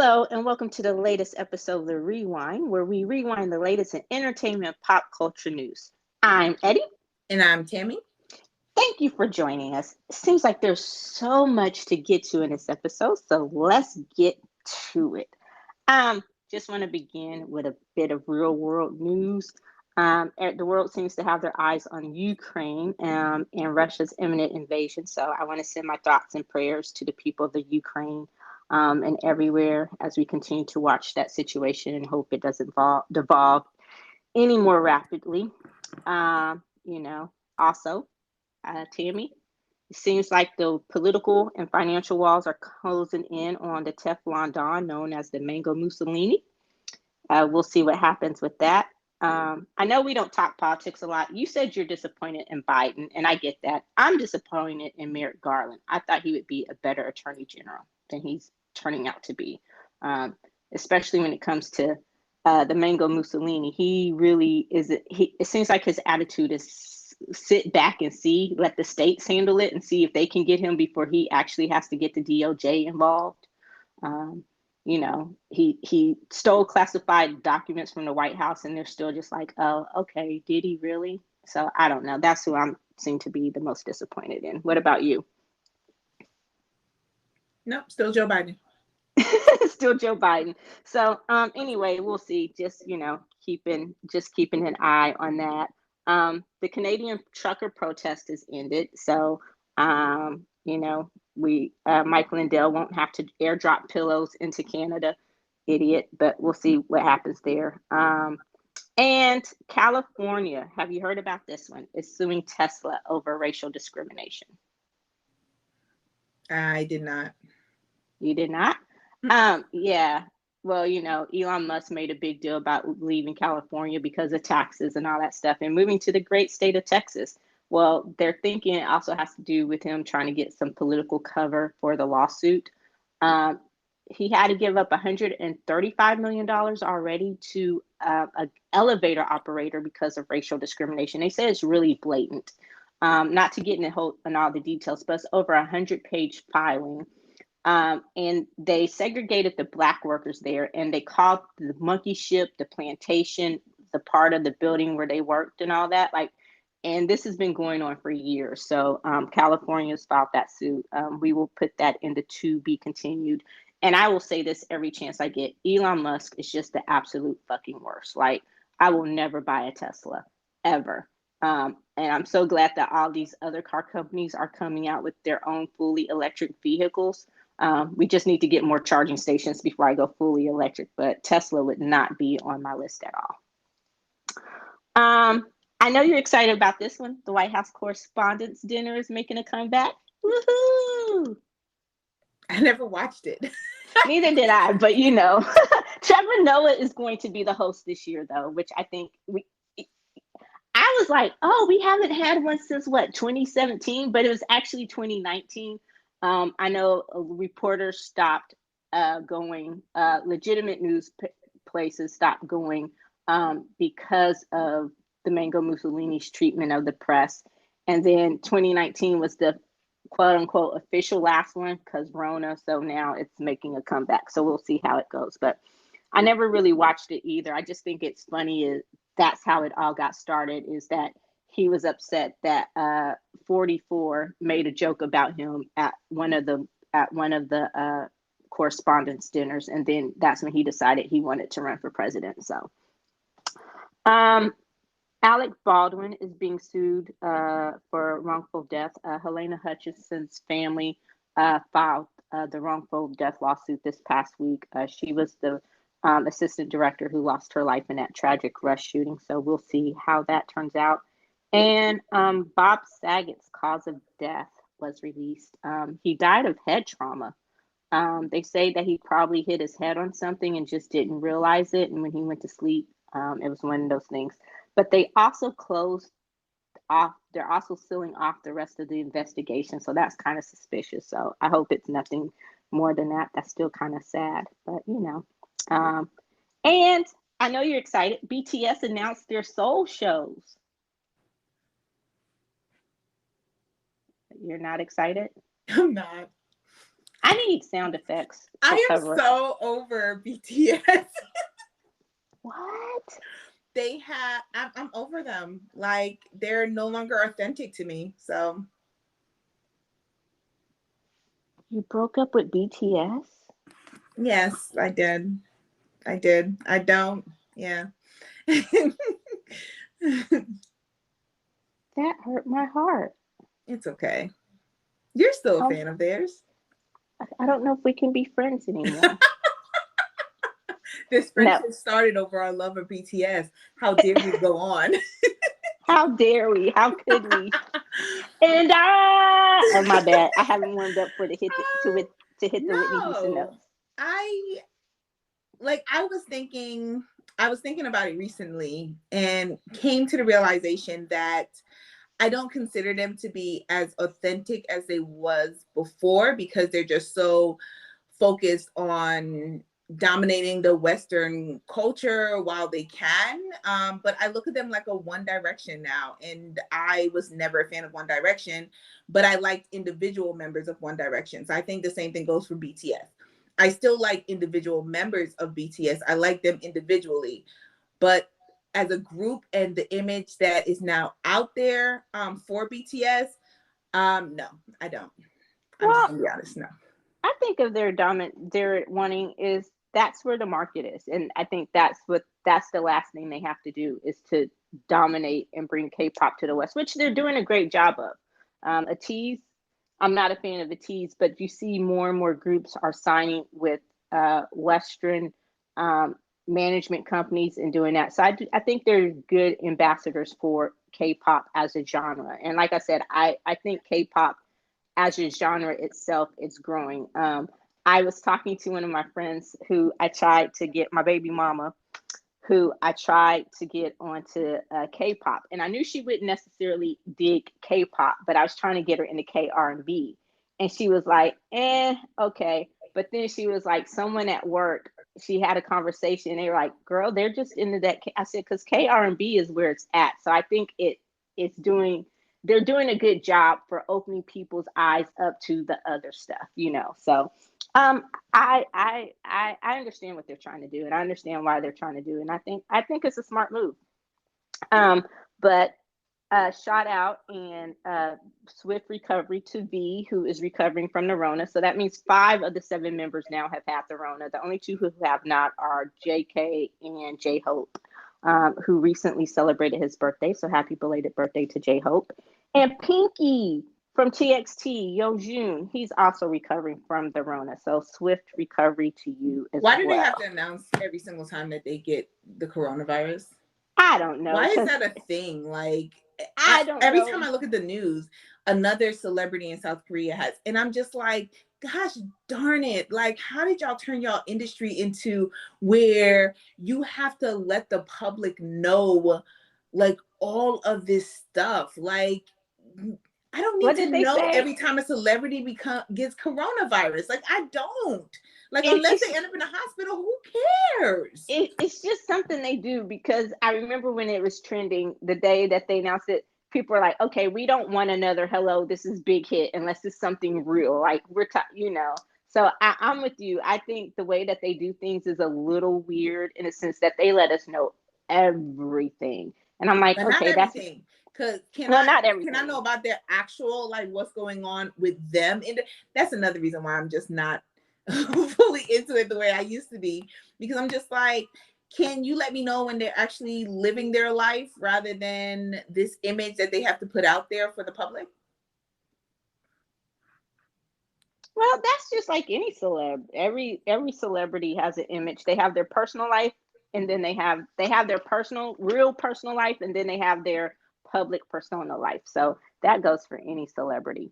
Hello, and welcome to the latest episode of the ReWine, where we rewind the latest in entertainment pop culture news. I'm Eddie. And I'm Tammy. Thank you for joining us. It seems like there's so much to get to in this episode, so let's get to it. Just want to begin with a bit of real world news. The world seems to have their eyes on Ukraine and Russia's imminent invasion. So I want to send my thoughts and prayers to the people of the Ukraine and everywhere as we continue to watch that situation and hope it doesn't devolve any more rapidly. Also, Tammy, it seems like the political and financial walls are closing in on the Teflon Don known as the Mango Mussolini. We'll see what happens with that. I know we don't talk politics a lot. You said you're disappointed in Biden, and I get that. I'm disappointed in Merrick Garland. I thought he would be a better attorney general than he's turning out to be, especially when it comes to the Mango Mussolini. He really is. It seems like his attitude is sit back and see, let the states handle it and see if they can get him before he actually has to get the DOJ involved. He stole classified documents from the White House, and they're still just like, oh, okay, did he really? So I don't know. That's who I seem to be the most disappointed in. What about you? Nope, still Joe Biden. Still Joe Biden. So anyway, we'll see. Just keeping an eye on that. The Canadian trucker protest has ended. So Mike Lindell won't have to airdrop pillows into Canada. Idiot, but we'll see what happens there. And California, have you heard about this one? Is suing Tesla over racial discrimination. I did not. You did not? Yeah. Well, Elon Musk made a big deal about leaving California because of taxes and all that stuff and moving to the great state of Texas. Well, they're thinking it also has to do with him trying to get some political cover for the lawsuit. He had to give up $135 million already to an elevator operator because of racial discrimination. They say it's really blatant. Not to get in all the details, but it's over 100-page filing. And they segregated the Black workers there, and they called the monkey ship, the plantation, the part of the building where they worked and all that. And this has been going on for years. So California's filed that suit. We will put that into to be continued. And I will say this every chance I get. Elon Musk is just the absolute fucking worst. I will never buy a Tesla, ever. And I'm so glad that all these other car companies are coming out with their own fully electric vehicles. We just need to get more charging stations before I go fully electric. But Tesla would not be on my list at all. I know you're excited about this one. The White House Correspondents' Dinner is making a comeback. Woohoo! I never watched it. Neither did I, but Trevor Noah is going to be the host this year, though, which I think I was like, oh, we haven't had one since 2017, but it was actually 2019. I know reporters stopped going, legitimate news places stopped going because of the Mango Mussolini's treatment of the press. And then 2019 was the quote unquote official last one because Rona. So now it's making a comeback. So we'll see how it goes. But I never really watched it either. I just think it's funny. That's how it all got started, is that he was upset that 44 made a joke about him at one of the correspondence dinners. And then that's when he decided he wanted to run for president. So Alec Baldwin is being sued for wrongful death. Helena Hutchinson's family filed the wrongful death lawsuit this past week. She was the assistant director who lost her life in that tragic rush shooting. So we'll see how that turns out. And Bob Saget's cause of death was released. He died of head trauma. They say that he probably hit his head on something and just didn't realize it. And when he went to sleep, it was one of those things. But they also closed off. They're also sealing off the rest of the investigation. So that's kind of suspicious. So I hope it's nothing more than that. That's still kind of sad. But, and I know you're excited. BTS announced their Seoul shows. You're not excited? I'm not. I need sound effects to I am cover. so over BTS. What? They have, I'm over them. Like, they're no longer authentic to me. So, You broke up with BTS? yes, I did. I did. I don't. Yeah. That hurt my heart. It's okay. You're still a Um, fan of theirs. I don't know if we can be friends anymore. This No. friendship started over our love of BTS. How dare you go on? How dare we? How could we? And oh my bad. I haven't warmed up for the hit to hit the Whitney Houston No. notes. I was thinking about it recently and came to the realization that I don't consider them to be as authentic as they was before, because they're just so focused on dominating the Western culture while they can. But I look at them like a One Direction now, and I was never a fan of One Direction, but I liked individual members of One Direction. So I think the same thing goes for BTS. I still like individual members of BTS. I like them individually, but as a group and the image that is now out there for BTS, no, I don't. I'm just Well, gonna be honest, no. I think of their wanting is that's where the market is, and I think that's the last thing they have to do is to dominate and bring K-pop to the West, which they're doing a great job of. A tease, I'm not a fan of a tease, but you see more and more groups are signing with Western management companies and doing that. So I think they're good ambassadors for K-pop as a genre. And like I said, I think K-pop as a genre itself is growing. I was talking to one of my friends who I tried to get, my baby mama, who I tried to get onto K-pop, and I knew she wouldn't necessarily dig K-pop, but I was trying to get her into K-R&B, and she was like, okay. But then she was like, someone at work, she had a conversation, and they were like, girl, they're just into that. I said, because K-R&B is where it's at. So I think it's doing, they're doing a good job for opening people's eyes up to the other stuff, you know. So I understand what they're trying to do, and I understand why they're trying to do it. And I think it's a smart move. But shout out and swift recovery to V, who is recovering from the Rona. So that means 5 of the 7 members now have had the Rona. The only 2 who have not are JK and J Hope, who recently celebrated his birthday. So happy belated birthday to J Hope. And Pinky from TXT, Yo Jun, he's also recovering from the Rona. So swift recovery to you as well. Why do they have to announce every single time that they get the coronavirus? I don't know. Why is that a thing? Like, I don't every know. time I look at the news, another celebrity in South Korea has, and I'm just like, gosh darn it. Like, how did y'all turn y'all industry into where you have to let the public know, like, all of this stuff? Like, I don't need to know every time a celebrity gets coronavirus. Like, I don't. Like, unless they end up in a hospital, who cares? It's just something they do, because I remember when it was trending the day that they announced it, people are like, okay, we don't want another hello, this is big hit unless it's something real. Like, you know. So I'm with you. I think the way that they do things is a little weird in the sense that they let us know everything. And I'm like, but okay, not everything. Because not everything. Can I know about their actual, like, what's going on with them? And that's another reason why I'm just not fully into it the way I used to be, because I'm just like, can you let me know when they're actually living their life rather than this image that they have to put out there for the public? Well, that's just like any celeb. Every celebrity has an image. They have their personal life, and then they have their real personal life, and then they have their public persona life. So that goes for any celebrity.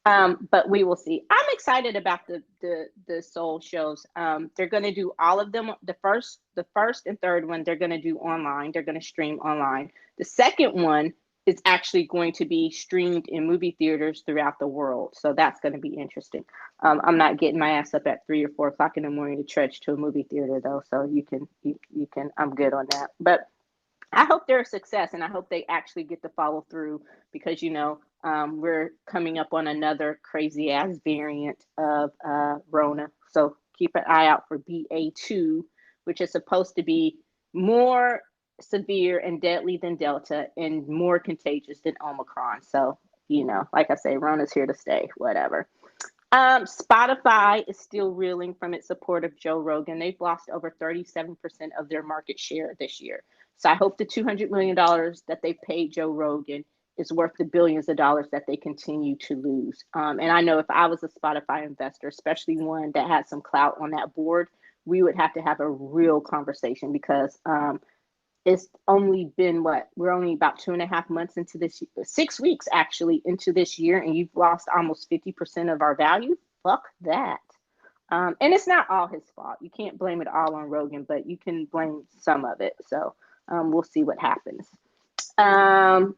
But we will see. I'm excited about the Seoul shows. They're going to do all of them. The first and third one they're going to do online. They're going to stream online. The second one is actually going to be streamed in movie theaters throughout the world. So that's going to be interesting. I'm not getting my ass up at 3 or 4 o'clock in the morning to trudge to a movie theater though. So you can. I'm good on that. But I hope they're a success, and I hope they actually get to follow through, because, you know, We're coming up on another crazy ass variant of Rona. So keep an eye out for BA2, which is supposed to be more severe and deadly than Delta and more contagious than Omicron. So, like I say, Rona's here to stay, whatever. Spotify is still reeling from its support of Joe Rogan. They've lost over 37% of their market share this year. So I hope the $200 million that they paid Joe Rogan is worth the billions of dollars that they continue to lose. And I know if I was a Spotify investor, especially one that had some clout on that board, we would have to have a real conversation because it's only been we're only about 2.5 months into this, 6 weeks actually into this year, and you've lost almost 50% of our value. Fuck that. And it's not all his fault. You can't blame it all on Rogan, but you can blame some of it. So we'll see what happens. So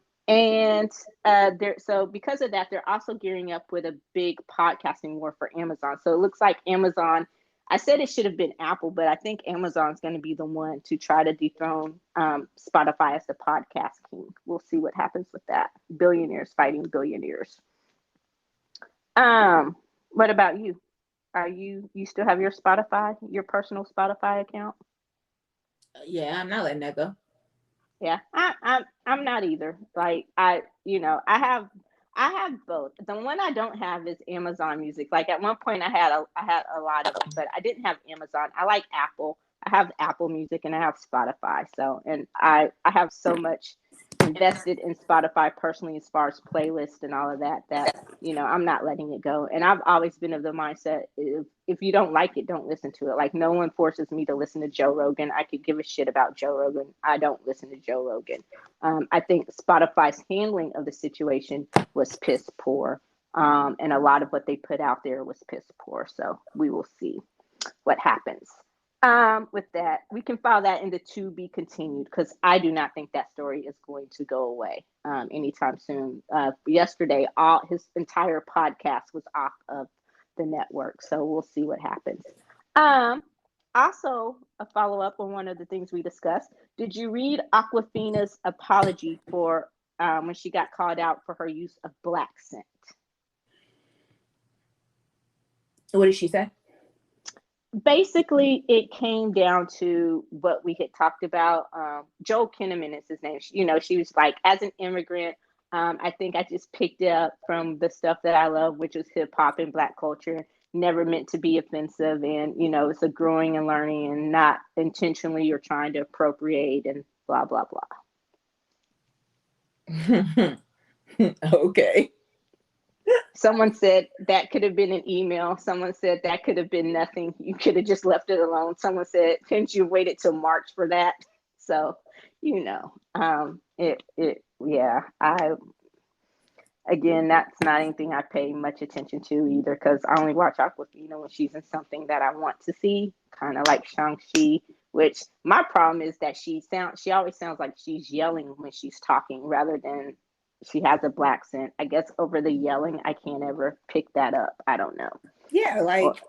because of that, they're also gearing up with a big podcasting war for Amazon. So it looks like Amazon, I said it should have been Apple, but I think Amazon's going to be the one to try to dethrone Spotify as the podcast king. We'll see what happens with that. Billionaires fighting billionaires. What about you? You still have your Spotify, your personal Spotify account? Yeah, I'm not letting that go. Yeah, I'm not either. Like I have both. The one I don't have is Amazon Music. Like at one point I had a lot of them, but I didn't have Amazon. I like Apple. I have Apple Music and I have Spotify. So, and I have so much invested in Spotify personally as far as playlists and all of that I'm not letting it go. And I've always been of the mindset, if you don't like it, don't listen to it. Like no one forces me to listen to Joe Rogan. I could give a shit about Joe Rogan. I don't listen to Joe Rogan. I think Spotify's handling of the situation was piss poor. And a lot of what they put out there was piss poor. So we will see what happens. With that, we can file that into to be continued because I do not think that story is going to go away anytime soon. Yesterday, his entire podcast was off of the network, so we'll see what happens. Also, a follow up on one of the things we discussed. Did you read Aquafina's apology for when she got called out for her use of black scent? What did she say? Basically, it came down to what we had talked about. Joel Kinnaman is his name. She was like, as an immigrant, I think I just picked it up from the stuff that I love, which was hip hop and Black culture. Never meant to be offensive, and it's a growing and learning, and not intentionally you're trying to appropriate and blah blah blah. Okay. Someone said that could have been an email. Someone said that could have been nothing. You could have just left it alone. Someone said, couldn't you waited till March for that? So, again, that's not anything I pay much attention to either, because I only watch Aquafina when she's in something that I want to see, kind of like Shang-Chi, which my problem is that she always sounds like she's yelling when she's talking rather than she has a black scent. I guess over the yelling, I can't ever pick that up. I don't know. Yeah, like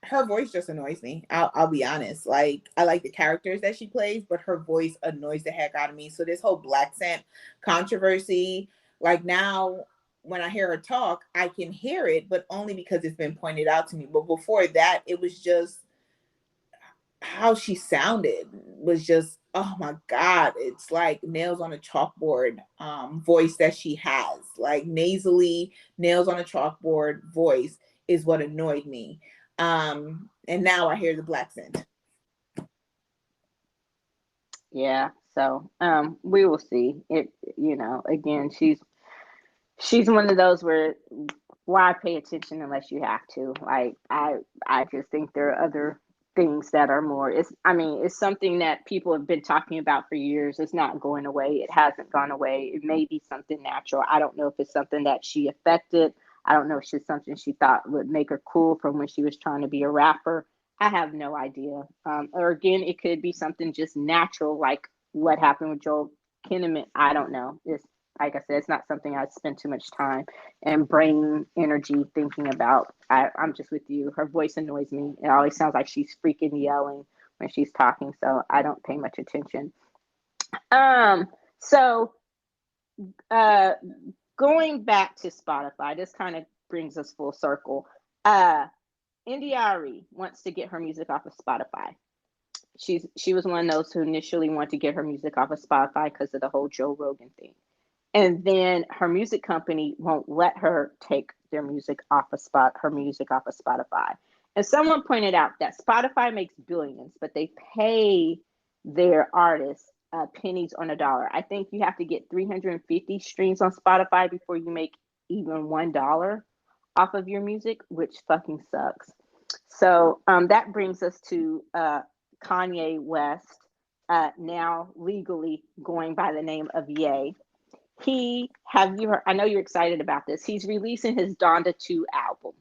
her voice just annoys me. I'll be honest. Like I like the characters that she plays, but her voice annoys the heck out of me. So this whole black scent controversy, like now when I hear her talk, I can hear it, but only because it's been pointed out to me. But before that, it was just how she sounded was just, oh my God, it's like nails on a chalkboard voice that she has, like nasally nails on a chalkboard voice is what annoyed me. And now I hear the black scent. Yeah, so we will see. It, again, she's one of those where why pay attention unless you have to? Like I just think there are other things that are more. It's something that people have been talking about for years. It's not going away. It hasn't gone away. It may be something natural. I don't know if it's something that she affected. I don't know if it's something she thought would make her cool from when she was trying to be a rapper. I have no idea. Or again, it could be something just natural, like what happened with Joel Kinnaman. I don't know. It's like I said, it's not something I spend too much time and brain energy thinking about. I'm just with you. Her voice annoys me. It always sounds like she's freaking yelling when she's talking, so I don't pay much attention. going back to Spotify, this kind of brings us full circle. India.Arie wants to get her music off of Spotify. She was one of those who initially wanted to get her music off of Spotify because of the whole Joe Rogan thing. And then her music company won't let her take her music off of Spotify. And someone pointed out that Spotify makes billions, but they pay their artists pennies on a dollar. I think you have to get 350 streams on Spotify before you make even $1 off of your music, which fucking sucks. So that brings us to Kanye West, now legally going by the name of Ye. I know you're excited about this. He's releasing his Donda 2 album.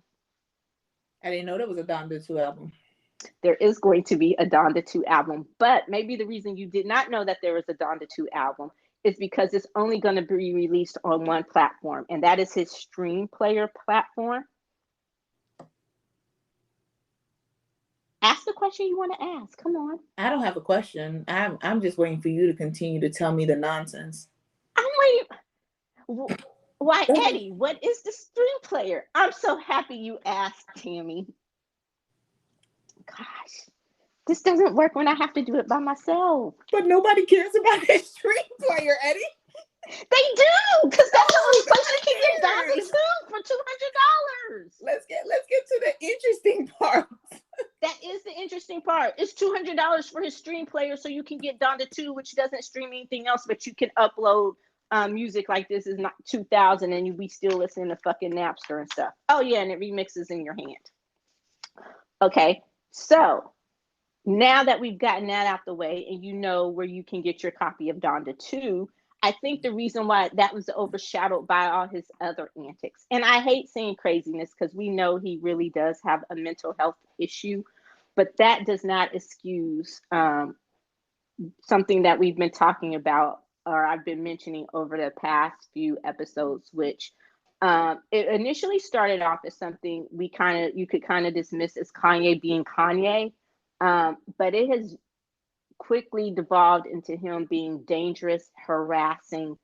I didn't know there was a Donda 2 album. There is going to be a Donda 2 album, but maybe the reason you did not know that there was a Donda 2 album is because it's only going to be released on one platform, and that is his stream player platform. Ask the question you want to ask. Come on. I don't have a question. I'm just waiting for you to continue to tell me the nonsense. I'm waiting. Why, Eddie? What is the stream player? I'm so happy you asked, Tammy. Gosh, this doesn't work when I have to do it by myself. But nobody cares about his stream player, Eddie. They do, because that's the only place you can get Donda 2 for $200. Let's get to the interesting part. That is the interesting part. It's $200 for his stream player, so you can get Donda 2, which doesn't stream anything else, but you can upload music like this is not 2000, and we still listen to fucking Napster and stuff. Oh yeah, and it remixes in your hand. Okay, so now that we've gotten that out the way, and you know where you can get your copy of Donda 2, I think the reason why that was overshadowed by all his other antics, and I hate saying craziness because we know he really does have a mental health issue, but that does not excuse something that we've been talking about, or I've been mentioning over the past few episodes, which it initially started off as something you could kind of dismiss as Kanye being Kanye, but it has quickly devolved into him being dangerous, harassing,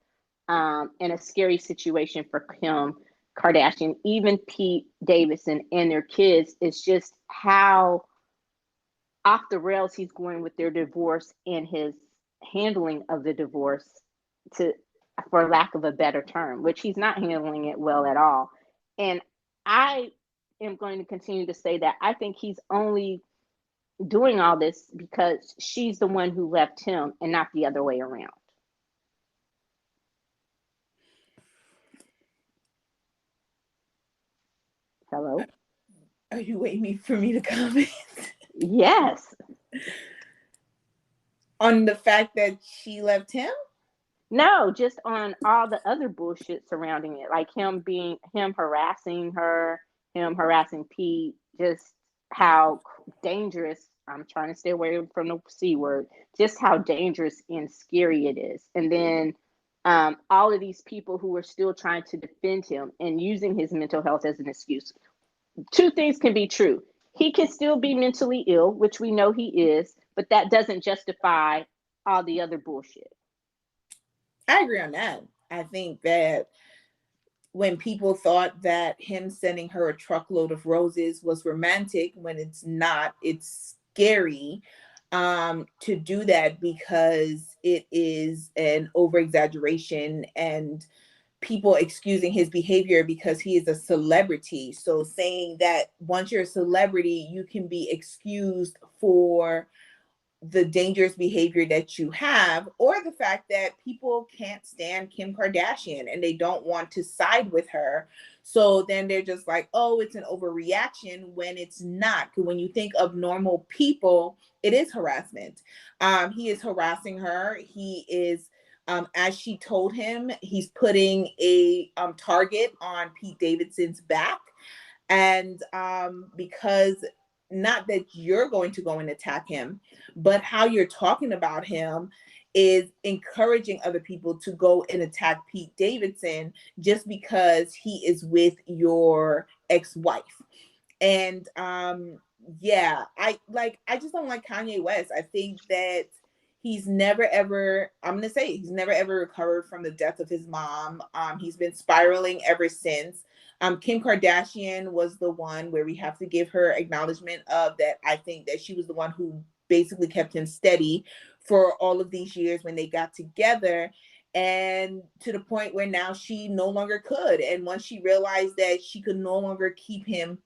and a scary situation for Kim Kardashian, even Pete Davidson and their kids. Is just how off the rails he's going with their divorce and his handling of the divorce, for lack of a better term, which he's not handling it well at all. And I am going to continue to say that I think he's only doing all this because she's the one who left him and not the other way around. Hello? Are you waiting for me to comment? Yes. On the fact that she left him? No, just on all the other bullshit surrounding it, like him harassing her, him harassing Pete, just how dangerous. I'm trying to stay away from the C word. Just how dangerous and scary it is. And then all of these people who are still trying to defend him and using his mental health as an excuse. Two things can be true. He can still be mentally ill, which we know he is, but that doesn't justify all the other bullshit. I agree on that. I think that when people thought that him sending her a truckload of roses was romantic, when it's not, it's scary to do that because it is an over-exaggeration and people excusing his behavior because he is a celebrity. So saying that once you're a celebrity, you can be excused for the dangerous behavior that you have, or the fact that people can't stand Kim Kardashian and they don't want to side with her. So then they're just like, oh, it's an overreaction, when it's not. When you think of normal people, it is harassment. He is harassing her. He is, as she told him, he's putting a target on Pete Davidson's back. And because not that you're going to go and attack him, but how you're talking about him is encouraging other people to go and attack Pete Davidson just because he is with your ex-wife. And I just don't like Kanye West. I think that He's never ever, I'm going to say, he's never ever recovered from the death of his mom. He's been spiraling ever since. Kim Kardashian was the one where we have to give her acknowledgement of that. I think that she was the one who basically kept him steady for all of these years when they got together, and to the point where now she no longer could. And once she realized that she could no longer keep him,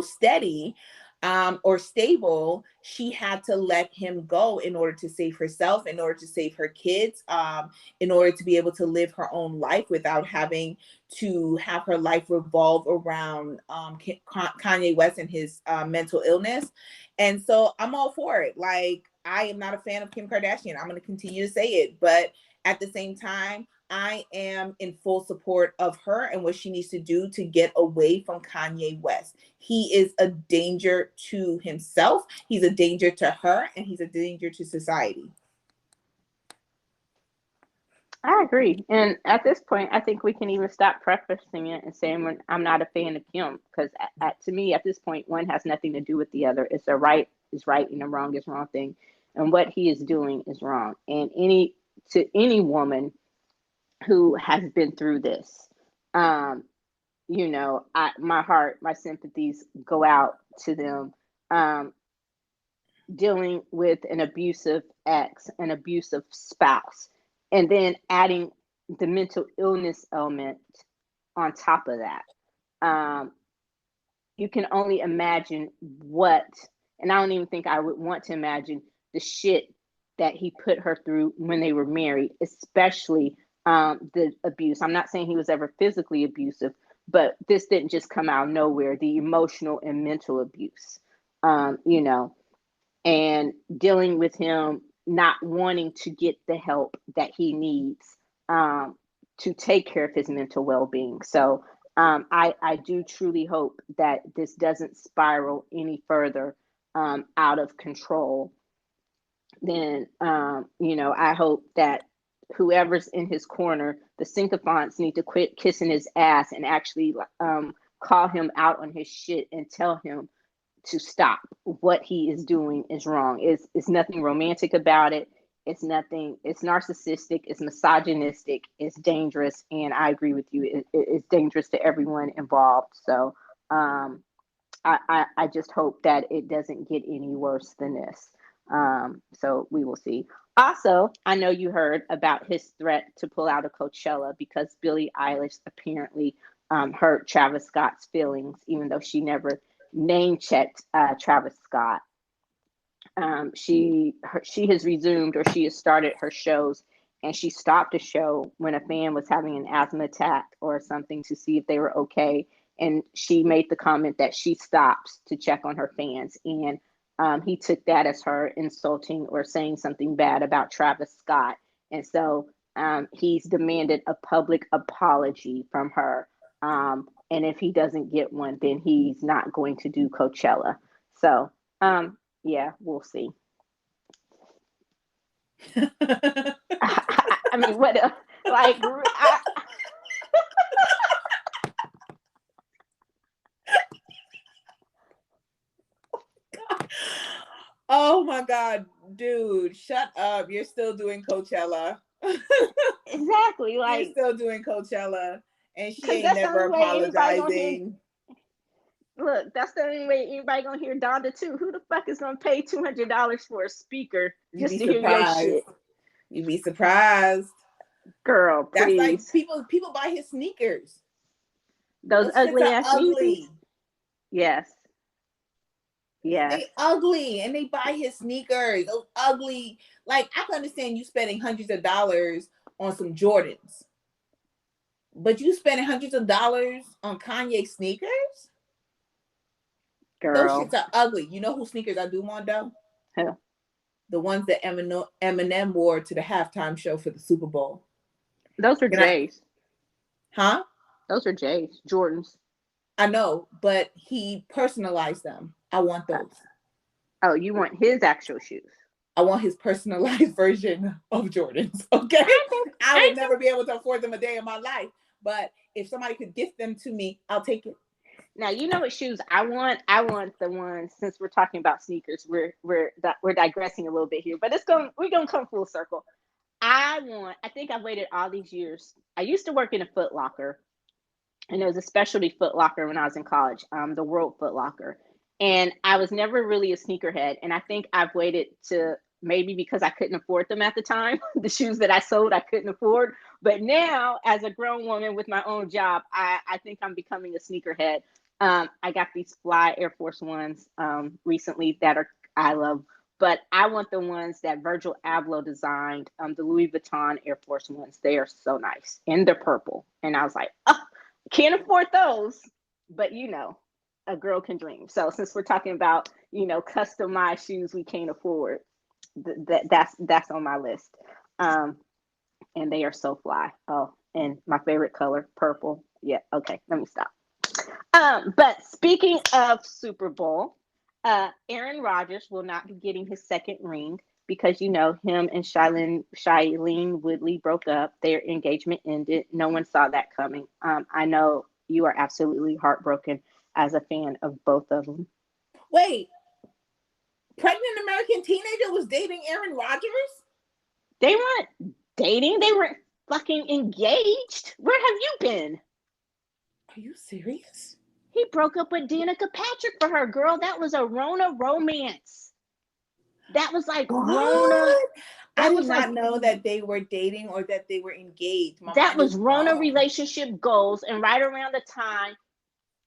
steady, or stable, she had to let him go in order to save herself, in order to save her kids, in order to be able to live her own life without having to have her life revolve around Kanye West and his mental illness. And so I'm all for it. Like, I am not a fan of Kim Kardashian. I'm going to continue to say it. But at the same time, I am in full support of her and what she needs to do to get away from Kanye West. He is a danger to himself, he's a danger to her, and he's a danger to society. I agree. And at this point, I think we can even stop prefacing it and saying I'm not a fan of Kim, because to me, at this point, one has nothing to do with the other. It's a right is right and a wrong is wrong thing. And what he is doing is wrong. And any woman who has been through this, my heart, my sympathies go out to them, dealing with an abusive ex, an abusive spouse, and then adding the mental illness element on top of that. You can only imagine and I don't even think I would want to imagine the shit that he put her through when they were married, especially the abuse. I'm not saying he was ever physically abusive, but this didn't just come out of nowhere, the emotional and mental abuse, and dealing with him not wanting to get the help that he needs to take care of his mental well-being. So I do truly hope that this doesn't spiral any further out of control. Then, I hope that whoever's in his corner, the sycophants, need to quit kissing his ass and actually call him out on his shit and tell him to stop. What he is doing is wrong. It's nothing romantic about it. It's narcissistic, it's misogynistic, it's dangerous, and I agree with you. It's dangerous to everyone involved. So I just hope that it doesn't get any worse than this. So we will see. Also, I know you heard about his threat to pull out of Coachella because Billie Eilish apparently hurt Travis Scott's feelings, even though she never name checked Travis Scott. She has resumed, or she has started her shows, and she stopped a show when a fan was having an asthma attack or something to see if they were okay. And she made the comment that she stops to check on her fans. And he took that as her insulting or saying something bad about Travis Scott. And so he's demanded a public apology from her. And if he doesn't get one, then he's not going to do Coachella. So, yeah, we'll see. I mean, what? Like, oh my God, dude, shut up! You're still doing Coachella. Exactly, like you're still doing Coachella, and she ain't never apologizing. Look, that's the only way anybody gonna hear Donda too. Who the fuck is gonna pay $200 for a speaker just to hear your shit? You'd be surprised, girl. Please. That's like people buy his sneakers. Those ugly ass ugly. Yes. They ugly, and they buy his sneakers. Those ugly. Like, I can understand you spending hundreds of dollars on some Jordans, but you spending hundreds of dollars on Kanye sneakers? Girl. Those shits are ugly. You know who sneakers I do want though? Who? The ones that Eminem wore to the halftime show for the Super Bowl. Those are J's. Huh? Those are J's. Jordans. I know, but he personalized them. I want those. Oh, you want his actual shoes? I want his personalized version of Jordans. Okay? I would never be able to afford them a day in my life. But if somebody could gift them to me, I'll take it. Now you know what shoes I want. I want the ones. Since we're talking about sneakers, we're digressing a little bit here, but we're gonna come full circle. I think I've waited all these years. I used to work in a Foot Locker, and it was a specialty Foot Locker when I was in college, the World Foot Locker. And I was never really a sneakerhead. And I think I've waited to, maybe because I couldn't afford them at the time, the shoes that I sold, I couldn't afford. But now, as a grown woman with my own job, I think I'm becoming a sneakerhead. I got these fly Air Force Ones recently that I love. But I want the ones that Virgil Abloh designed, the Louis Vuitton Air Force Ones. They are so nice. And they're purple. And I was like, oh, can't afford those. But a girl can dream. So since we're talking about, customized shoes we can't afford, that's on my list. And they are so fly. Oh, and my favorite color, purple. Yeah, okay, let me stop. But speaking of Super Bowl, Aaron Rodgers will not be getting his second ring because him and Shailene Woodley broke up. Their engagement ended. No one saw that coming. I know you are absolutely heartbroken as a fan of both of them. Wait, pregnant American teenager was dating Aaron Rodgers? They weren't dating. They were fucking engaged. Where have you been? Are you serious? He broke up with Danica Patrick for her, girl. That was a Rona romance. That was like what? Rona. I did not know that they were dating or that they were engaged. That was Rona relationship goals. And right around the time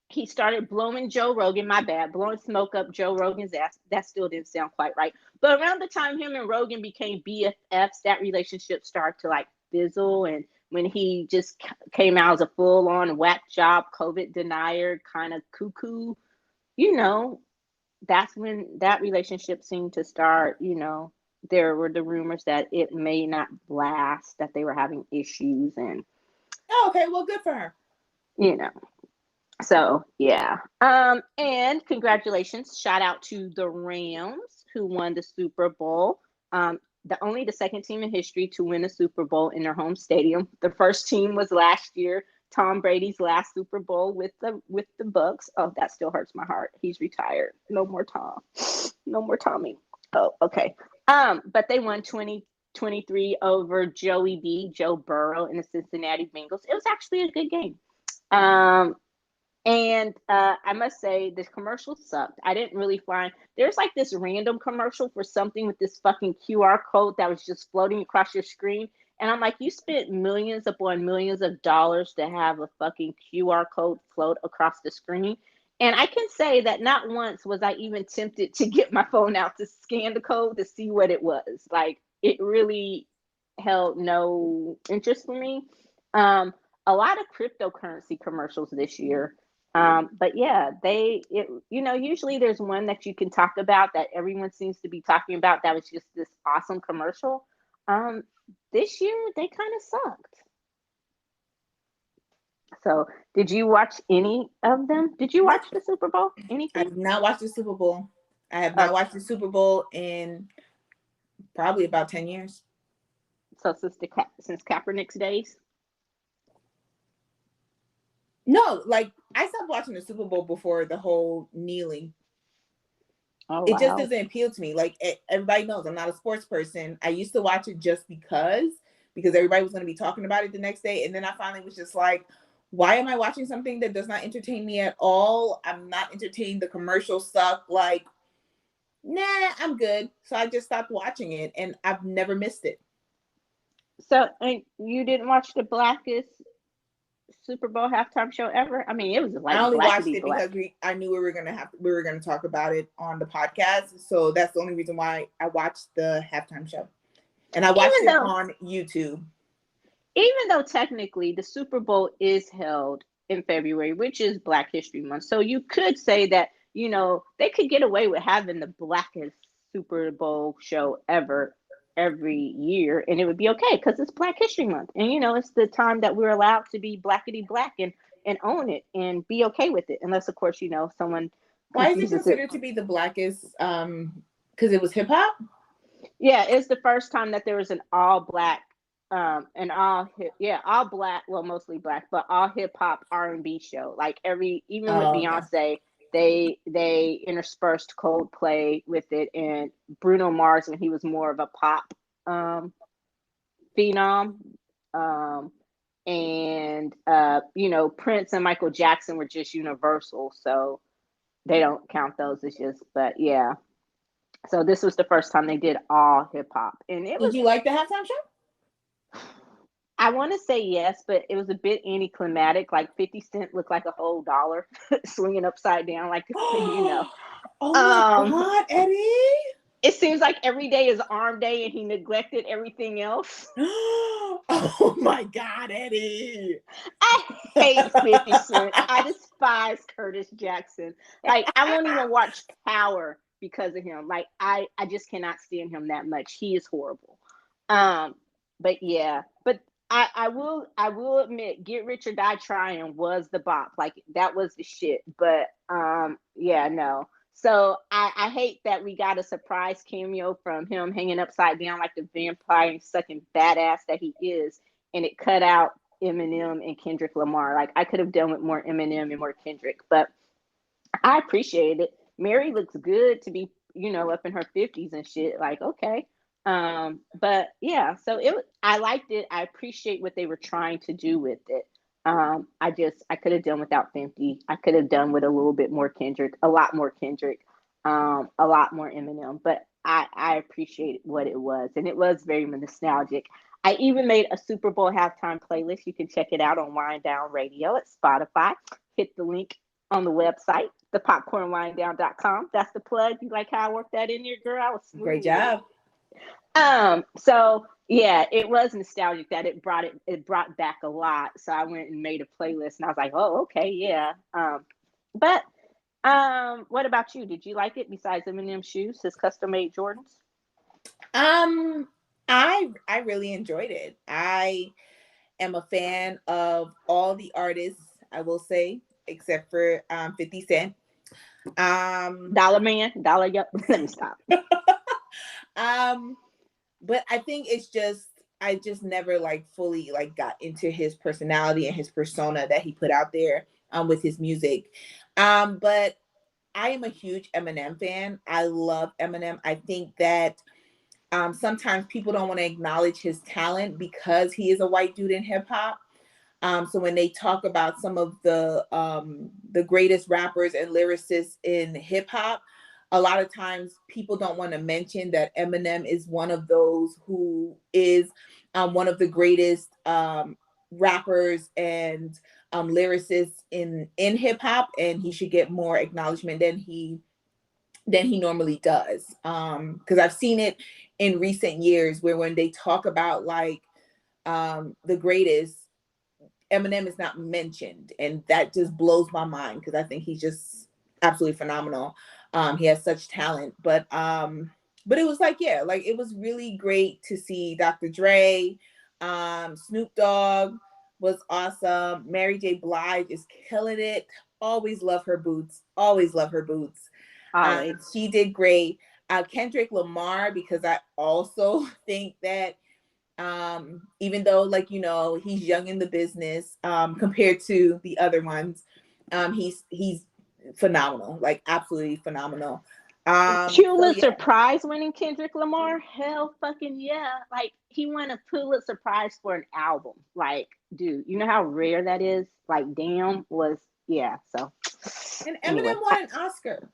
he started blowing Joe Rogan, my bad, blowing smoke up Joe Rogan's ass. That still didn't sound quite right. But around the time him and Rogan became BFFs, that relationship started to like fizzle. And when he just came out as a full-on whack job, COVID denier, kind of cuckoo, that's when that relationship seemed to start. There were the rumors that it may not last, that they were having issues, and okay, well, good for her. So yeah. And congratulations, shout out to the Rams who won the Super Bowl. The second team in history to win a Super Bowl in their home stadium. The first team was last year, Tom Brady's last Super Bowl with the Bucks. Oh, that still hurts my heart. He's retired. No more Tom. No more Tommy. Oh, okay. But they won 2023 over Joe Burrow in the Cincinnati Bengals. It was actually a good game. And I must say, this commercial sucked. I didn't really find, there's like this random commercial for something with this fucking QR code that was just floating across your screen. And I'm like, you spent millions upon millions of dollars to have a fucking QR code float across the screen. And I can say that not once was I even tempted to get my phone out to scan the code to see what it was. Like, it really held no interest for me. A lot of cryptocurrency commercials this year. But yeah, usually there's one that you can talk about that everyone seems to be talking about that was just this awesome commercial. This year they kind of sucked. So did you watch any of them? Did you watch the Super Bowl? Anything? I did not watch the Super Bowl. I have not watched the Super Bowl in probably about 10 years. So since Kaepernick's days? No, like I stopped watching the Super Bowl before the whole kneeling. Oh, it just doesn't appeal to me. Like everybody knows I'm not a sports person. I used to watch it just because everybody was going to be talking about it the next day. And then I finally was just like, why am I watching something that does not entertain me at all? I'm not entertained. The commercials suck. Like, nah, I'm good. So I just stopped watching it and I've never missed it. So you didn't watch the blackest Super Bowl halftime show ever? I mean, it was like I only watched it because I knew we were gonna talk about it on the podcast. So that's the only reason why I watched the halftime show. And I watched it on YouTube. Even though technically the Super Bowl is held in February, which is Black History Month. So you could say that, they could get away with having the blackest Super Bowl show ever every year, and it would be okay because it's Black History Month, and it's the time that we're allowed to be blackety black and own it and be okay with it, unless of course someone. Why is it considered to be the blackest? Because it was hip hop. Yeah, it's the first time that there was an all black an all hip, yeah, all black, well, mostly black, but all hip hop R&B show. Like even with Oh, okay. Beyonce, they interspersed Coldplay with it, and Bruno Mars when he was more of a pop phenom. Um, and Prince and Michael Jackson were just universal, so they don't count those as just. But yeah, so this was the first time they did all hip hop, and it Did was. you like the halftime show? I want to say yes, but it was a bit anticlimactic. Like 50 Cent looked like a whole dollar swinging upside down, like Oh my Um, God, Eddie. it seems like every day is arm day, and he neglected everything else. Oh my God, Eddie. I hate 50 Cent. I despise Curtis Jackson. Like, I won't even watch Power because of him. Like, I just cannot stand him that much. He is horrible. Um, but yeah, but I will admit, Get Rich or Die Trying was the bop. Like, that was the shit. But yeah, no. So I hate that we got a surprise cameo from him hanging upside down like the vampire and sucking badass that he is, and it cut out Eminem and Kendrick Lamar. Like, I could have done with more Eminem and more Kendrick, but I appreciate it. Mary looks good to be, up in her 50s and shit. Like, okay. But yeah, so I liked it. I appreciate what they were trying to do with it. I could have done without 50. I could have done with a little bit more Kendrick, a lot more Kendrick, a lot more Eminem, but I appreciate what it was, and it was very nostalgic. I even made a Super Bowl halftime playlist. You can check it out on Wind Down Radio at Spotify. Hit the link on the website, thepopcornwindown.com. That's the plug. You like how I worked that in there, girl? I was smooth. Great job. So yeah, it was nostalgic that it brought back a lot. So I went and made a playlist, and I was like, oh, okay, yeah. But what about you? Did you like it besides Eminem shoes, his custom made Jordans? I really enjoyed it. I am a fan of all the artists, I will say, except for 50 Cent. Dollar Man, Dollar Yup. Let me stop. But I think I just never like fully like got into his personality and his persona that he put out there with his music. But I am a huge Eminem fan. I love Eminem. I think that sometimes people don't want to acknowledge his talent because he is a white dude in hip hop. So when they talk about some of the greatest rappers and lyricists in hip hop, a lot of times people don't want to mention that Eminem is one of those who is one of the greatest rappers and lyricists in hip hop, and he should get more acknowledgement than he normally does. Because I've seen it in recent years where when they talk about like the greatest, Eminem is not mentioned, and that just blows my mind because I think he's just absolutely phenomenal. He has such talent, but it was like, yeah, like it was really great to see Dr. Dre, Snoop Dogg was awesome. Mary J. Blige is killing it. Always love her boots. Always love her boots. She did great. Kendrick Lamar, because I also think that even though like he's young in the business compared to the other ones, he's phenomenal, like absolutely phenomenal. Pulitzer Prize winning Kendrick Lamar? Hell fucking yeah. Like, he won a Pulitzer Prize for an album. Like, dude, you know how rare that is? Like, damn, yeah, so. And Eminem won an Oscar.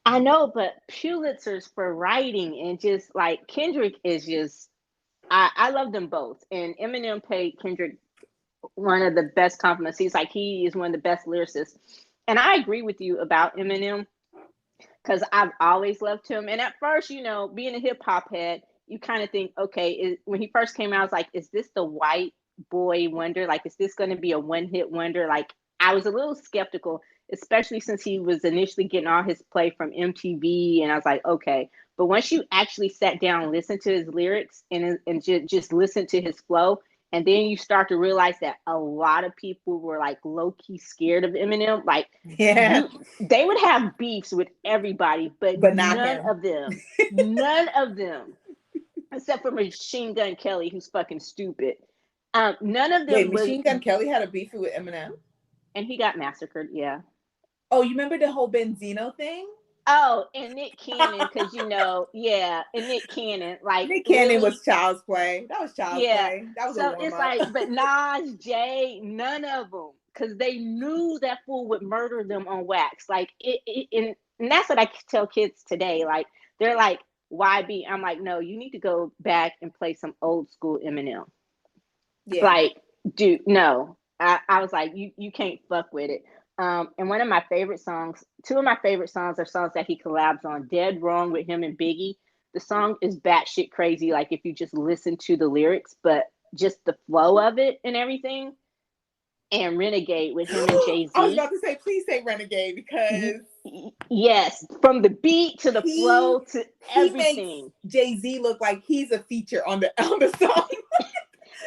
I know, but Pulitzer's for writing, and just like Kendrick is just, I love them both. And Eminem paid Kendrick one of the best compliments. He's like, he is one of the best lyricists. And I agree with you about Eminem, because I've always loved him. And at first, being a hip hop head, you kind of think, okay, when he first came out, I was like, is this the white boy wonder? Like, is this going to be a one hit wonder? Like, I was a little skeptical, especially since he was initially getting all his play from MTV. And I was like, okay. But once you actually sat down and listened to his lyrics and just listen to his flow, and then you start to realize that a lot of people were like low key scared of Eminem. Like, yeah, they would have beefs with everybody, but not none him. of them, none of them except for Machine Gun Kelly, who's fucking stupid. None of them Wait, was, Machine Gun Kelly had a beef with Eminem? and he got massacred. Yeah. Oh, you remember the whole Benzino thing? Oh, and Nick Cannon, because yeah, and Nick Cannon, like Nick Cannon really, was child's play. That was child's yeah. play. That was a So warm it's up. like, but Nas, Jay, none of them, because they knew that fool would murder them on wax. Like and that's what I tell kids today. Like they're like, why be? I'm like, no, you need to go back and play some old school Eminem. Yeah. Like, dude, no. I was like, you can't fuck with it. And one of my favorite songs, two of my favorite songs are songs that he collabs on. Dead Wrong with him and Biggie. The song is batshit crazy, like if you just listen to the lyrics, but just the flow of it and everything. And Renegade with him and Jay-Z. I was about to say, please say Renegade, because yes, from the beat to the flow to everything. Makes Jay-Z look like he's a feature on the song.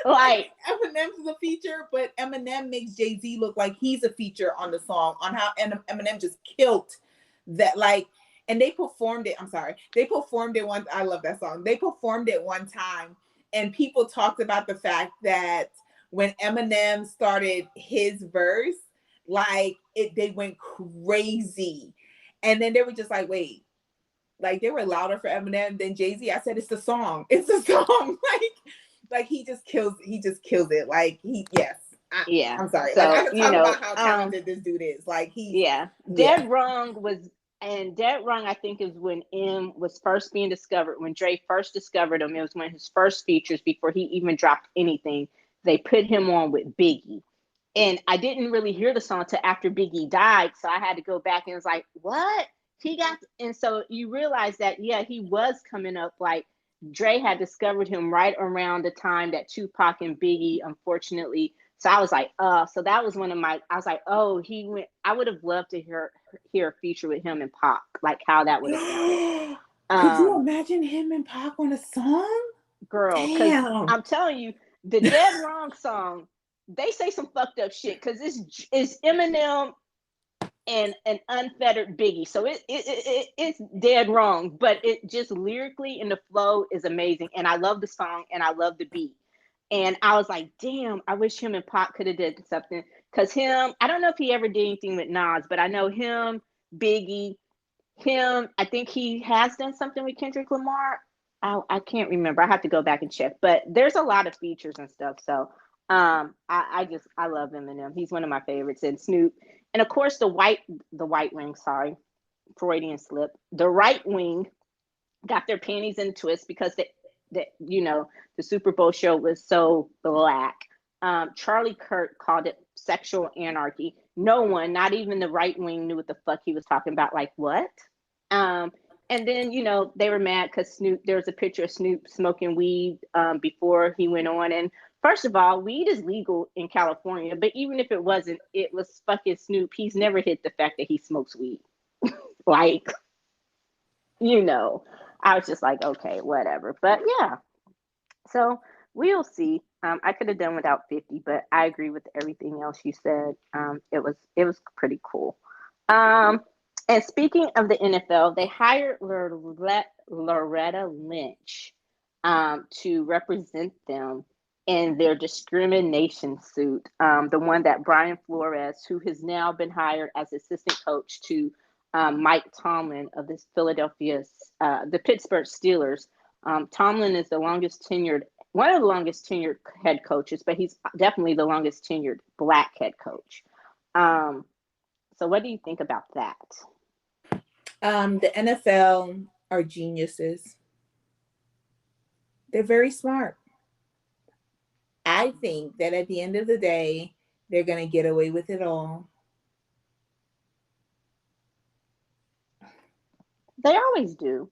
Like Eminem's is a feature, but Eminem makes Jay-Z look like he's a feature on the song, on how Eminem just killed that. Like, and they performed it. I'm sorry, they performed it once. I love that song. They performed it one time, and people talked about the fact that when Eminem started his verse, like they went crazy, and then they were just like, wait. Like they were louder for Eminem than Jay-Z. I said, it's the song. It's the song. Like he just kills it. Like I'm sorry. So, like I can talk about how talented this dude is. Like Dead Wrong was, and Dead Wrong, I think, is when M was first being discovered. When Dre first discovered him, it was one of his first features before he even dropped anything. They put him on with Biggie. And I didn't really hear the song until after Biggie died. So I had to go back and was like, what? And so you realize that, yeah, he was coming up. Like Dre had discovered him right around the time that Tupac and Biggie, unfortunately. So I was like, so that was one of my, I was like, oh, he went, I would have loved to hear a feature with him and Pac, like how that would have sounded. Could you imagine him and Pac on a song? Girl, because I'm telling you, the Dead Wrong song, they say some fucked up shit because it's Eminem and an unfettered Biggie. So it's dead wrong, but it just lyrically and the flow is amazing. And I love the song and I love the beat. And I was like, damn, I wish him and Pac could have did something. Because I don't know if he ever did anything with Nas, but I know him, Biggie, I think he has done something with Kendrick Lamar. I can't remember. I have to go back and check. But there's a lot of features and stuff. So I love Eminem. He's one of my favorites. And Snoop. And of course the white wing, sorry, Freudian slip. The right wing got their panties in a twist because the Super Bowl show was so black. Charlie Kirk called it sexual anarchy. No one, not even the right wing, knew what the fuck he was talking about. Like what? And then, they were mad because there was a picture of Snoop smoking weed before he went on. And first of all, weed is legal in California, but even if it wasn't, it was fucking Snoop. He's never hid the fact that he smokes weed. Like, I was just like, okay, whatever. But yeah, so we'll see. I could have done without 50, but I agree with everything else you said. It was pretty cool. And speaking of the NFL, they hired Loretta Lynch to represent them in their discrimination suit. The one that Brian Flores, who has now been hired as assistant coach to Mike Tomlin of the the Pittsburgh Steelers. Tomlin is one of the longest tenured head coaches, but he's definitely the longest tenured Black head coach. So what do you think about that? The NFL are geniuses. They're very smart. I think that at the end of the day, they're going to get away with it all. They always do.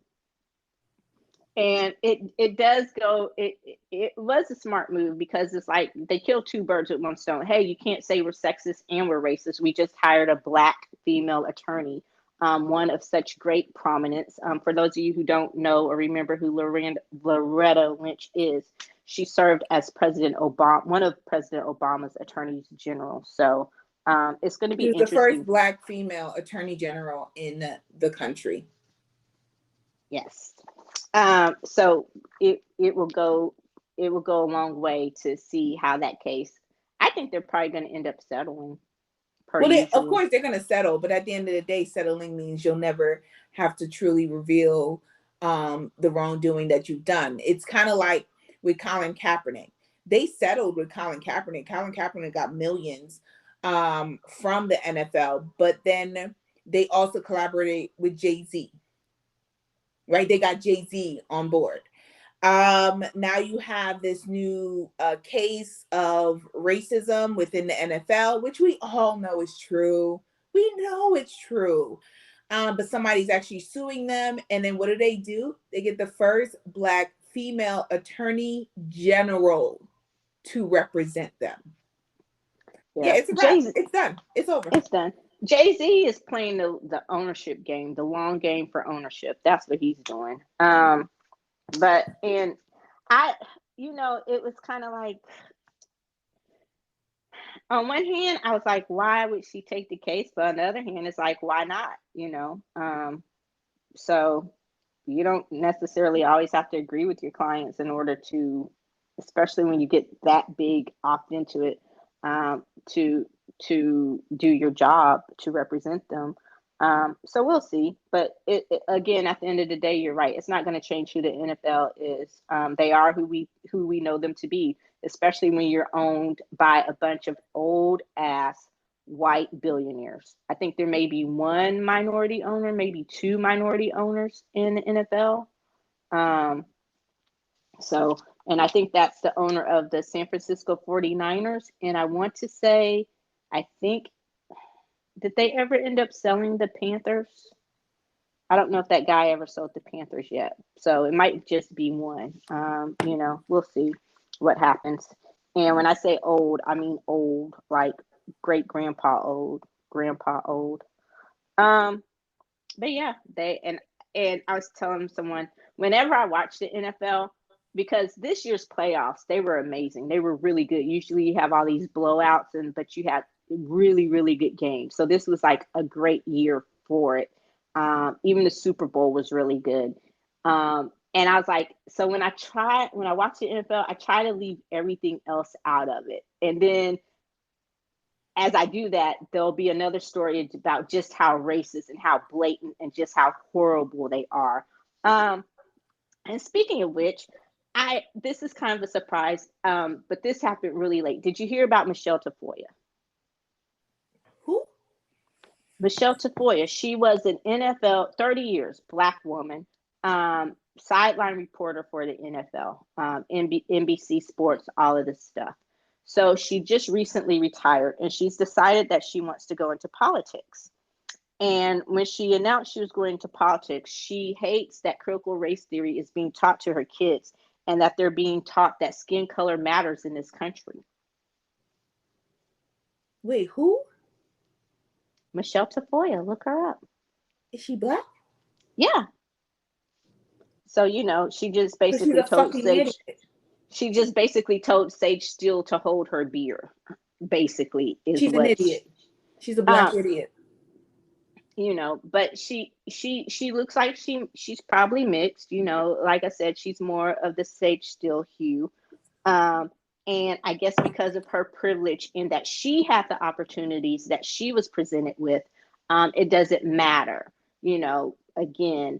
And it does go, it was a smart move because it's like they killed two birds with one stone. Hey, you can't say we're sexist and we're racist. We just hired a Black female attorney, one of such great prominence. For those of you who don't know or remember who Loretta Lynch is, she served as one of President Obama's attorneys general. So it's going to be interesting. The first Black female attorney general in the country. Yes. So it will go a long way to see how that case. I think they're probably going to end up settling per Well, of usual. course they're going to settle, but at the end of the day, settling means you'll never have to truly reveal the wrongdoing that you've done. It's kind of like with Colin Kaepernick. They settled with Colin Kaepernick. Colin Kaepernick got millions from the NFL, but then they also collaborated with Jay-Z, right? They got Jay-Z on board. Now you have this new case of racism within the NFL, which we all know is true. We know it's true. But somebody's actually suing them. And then what do? They get the first Black female attorney general to represent them. Yeah, it's a wrap. It's done. It's over. It's done. Jay-Z is playing the ownership game, the long game for ownership. That's what he's doing. But and I, it was kind of like, on one hand, I was like, why would she take the case? But on the other hand, it's like, why not? So you don't necessarily always have to agree with your clients in order to, especially when you get that big opt into it, to do your job, to represent them. So we'll see. But again, at the end of the day, you're right. It's not going to change who the NFL is. They are who we know them to be, especially when you're owned by a bunch of old ass white billionaires. I think there may be one minority owner, maybe two minority owners in the NFL. And I think that's the owner of the San Francisco 49ers. And I want to say, I think, did they ever end up selling the Panthers? I don't know if that guy ever sold the Panthers yet. So it might just be one. We'll see what happens. And when I say old, I mean old, like great grandpa old, grandpa old. But yeah, and I was telling someone, whenever I watch the NFL, because this year's playoffs, they were amazing. They were really good. Usually you have all these blowouts, but you had really, really good games. So this was like a great year for it. Even the Super Bowl was really good. And I was like, so when I watch the NFL, I try to leave everything else out of it. And then as I do that, there'll be another story about just how racist and how blatant and just how horrible they are. And speaking of which, this is kind of a surprise, but this happened really late. Did you hear about Michelle Tafoya? Who? Michelle Tafoya. She was an NFL 30 years Black woman, sideline reporter for the NFL, NBC Sports, all of this stuff. So she just recently retired, and she's decided that she wants to go into politics. And when she announced she was going into politics, she hates that critical race theory is being taught to her kids, and that they're being taught that skin color matters in this country. Wait, who? Michelle Tafoya, look her up. Is she Black? Yeah. So she just basically told Sage. She just basically told Sage Steele to hold her beer. Basically, she's an idiot. She's a Black idiot. But she looks like she's probably mixed. Like I said, she's more of the Sage Steele hue. And I guess because of her privilege in that she had the opportunities that she was presented with, it doesn't matter. Again,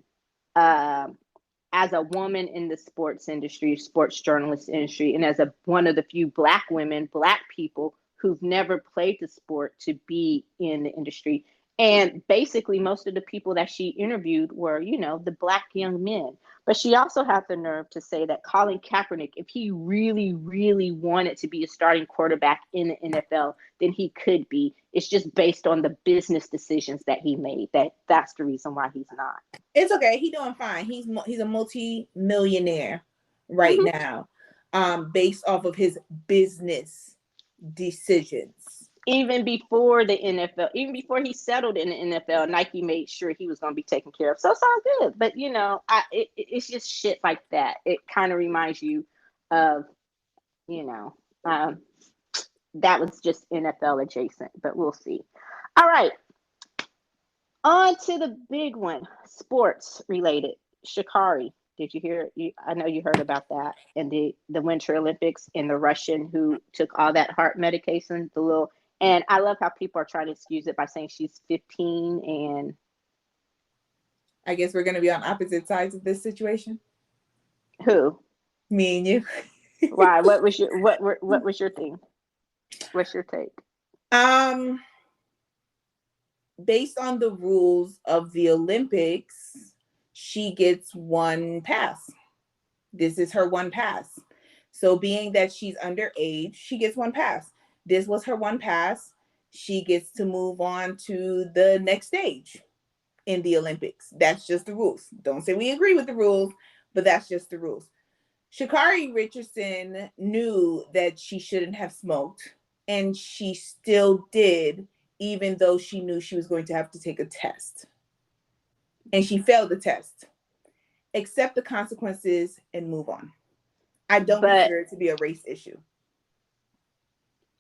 as a woman in the sports industry, sports journalist industry, and as one of the few Black women, Black people who've never played the sport to be in the industry. And basically, most of the people that she interviewed were, the Black young men. But she also had the nerve to say that Colin Kaepernick, if he really, really wanted to be a starting quarterback in the NFL, then he could be. It's just based on the business decisions that he made. That's the reason why he's not. It's okay. He's doing fine. He's a multi-millionaire right now, based off of his business decisions. Even before the NFL, even before he settled in the NFL, Nike made sure he was going to be taken care of. So it's all good. But, it's just shit like that. It kind of reminds you of, that was just NFL adjacent, but we'll see. All right. On to the big one, sports related. Sha'Carri. Did you hear? I know you heard about that in the Winter Olympics, and the Russian who took all that heart medication, the little. And I love how people are trying to excuse it by saying she's 15, and I guess we're going to be on opposite sides of this situation. who? Me and you. Why? What was your thing? What's your take? Based on the rules of the Olympics, she gets one pass. This is her one pass. So being that she's underage, she gets one pass. This was her one pass. She gets to move on to the next stage in the Olympics. That's just the rules. Don't say we agree with the rules, but that's just the rules. Sha'Carri Richardson knew that she shouldn't have smoked, and she still did, even though she knew she was going to have to take a test. And she failed the test. Accept the consequences and move on. I don't consider it to be a race issue.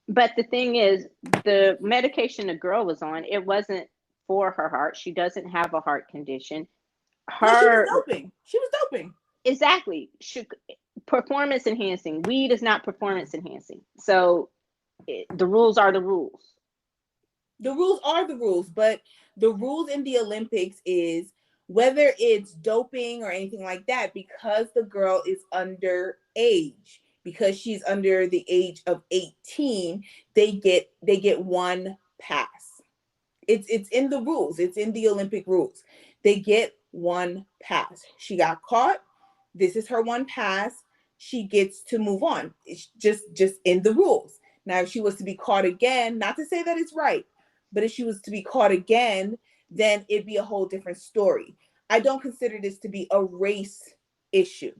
But the thing is, the medication the girl was on, it wasn't for her heart. She doesn't have a heart condition. No, she was doping. She was doping. Exactly. Performance enhancing. Weed is not performance enhancing. So the rules are the rules. The rules are the rules, but the rules in the Olympics is whether it's doping or anything like that, because the girl is underage, because she's under the age of 18, they get one pass. It's in the rules. It's in the Olympic rules. They get one pass. She got caught. This is her one pass. She gets to move on. It's just in the rules. Now, if she was to be caught again, not to say that it's right, but if she was to be caught again, then it'd be a whole different story. I don't consider this to be a race issue.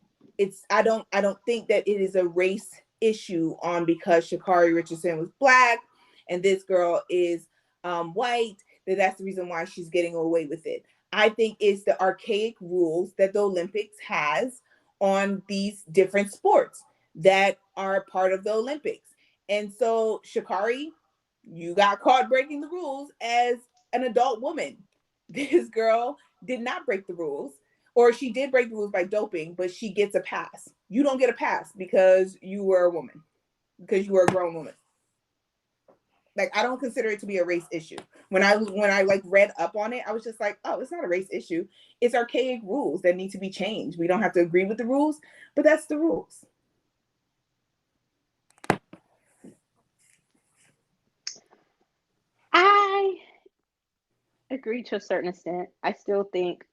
I don't think that it is a race issue on because Sha'Carri Richardson was Black and this girl is white, that's the reason why she's getting away with it. I think it's the archaic rules that the Olympics has on these different sports that are part of the Olympics. And so, Sha'Carri, you got caught breaking the rules as an adult woman. This girl did not break the rules, or she did break the rules by doping, but she gets a pass. You don't get a pass because you were a woman, because you were a grown woman. Like, I don't consider it to be a race issue. When I like read up on it, I was just like, oh, it's not a race issue. It's archaic rules that need to be changed. We don't have to agree with the rules, but that's the rules. I agree to a certain extent. I still think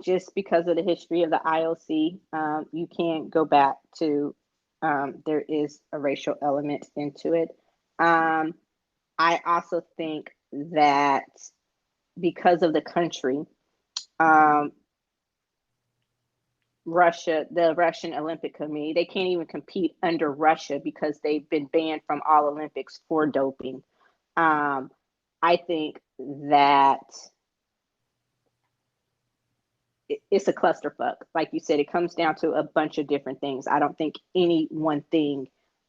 just because of the history of the IOC, you can't go back to there is a racial element into it. I also think that because of the country, Russia, the Russian Olympic Committee, they can't even compete under Russia because they've been banned from all Olympics for doping. I think that it's a clusterfuck. Like you said, it comes down to a bunch of different things. I don't think any one thing,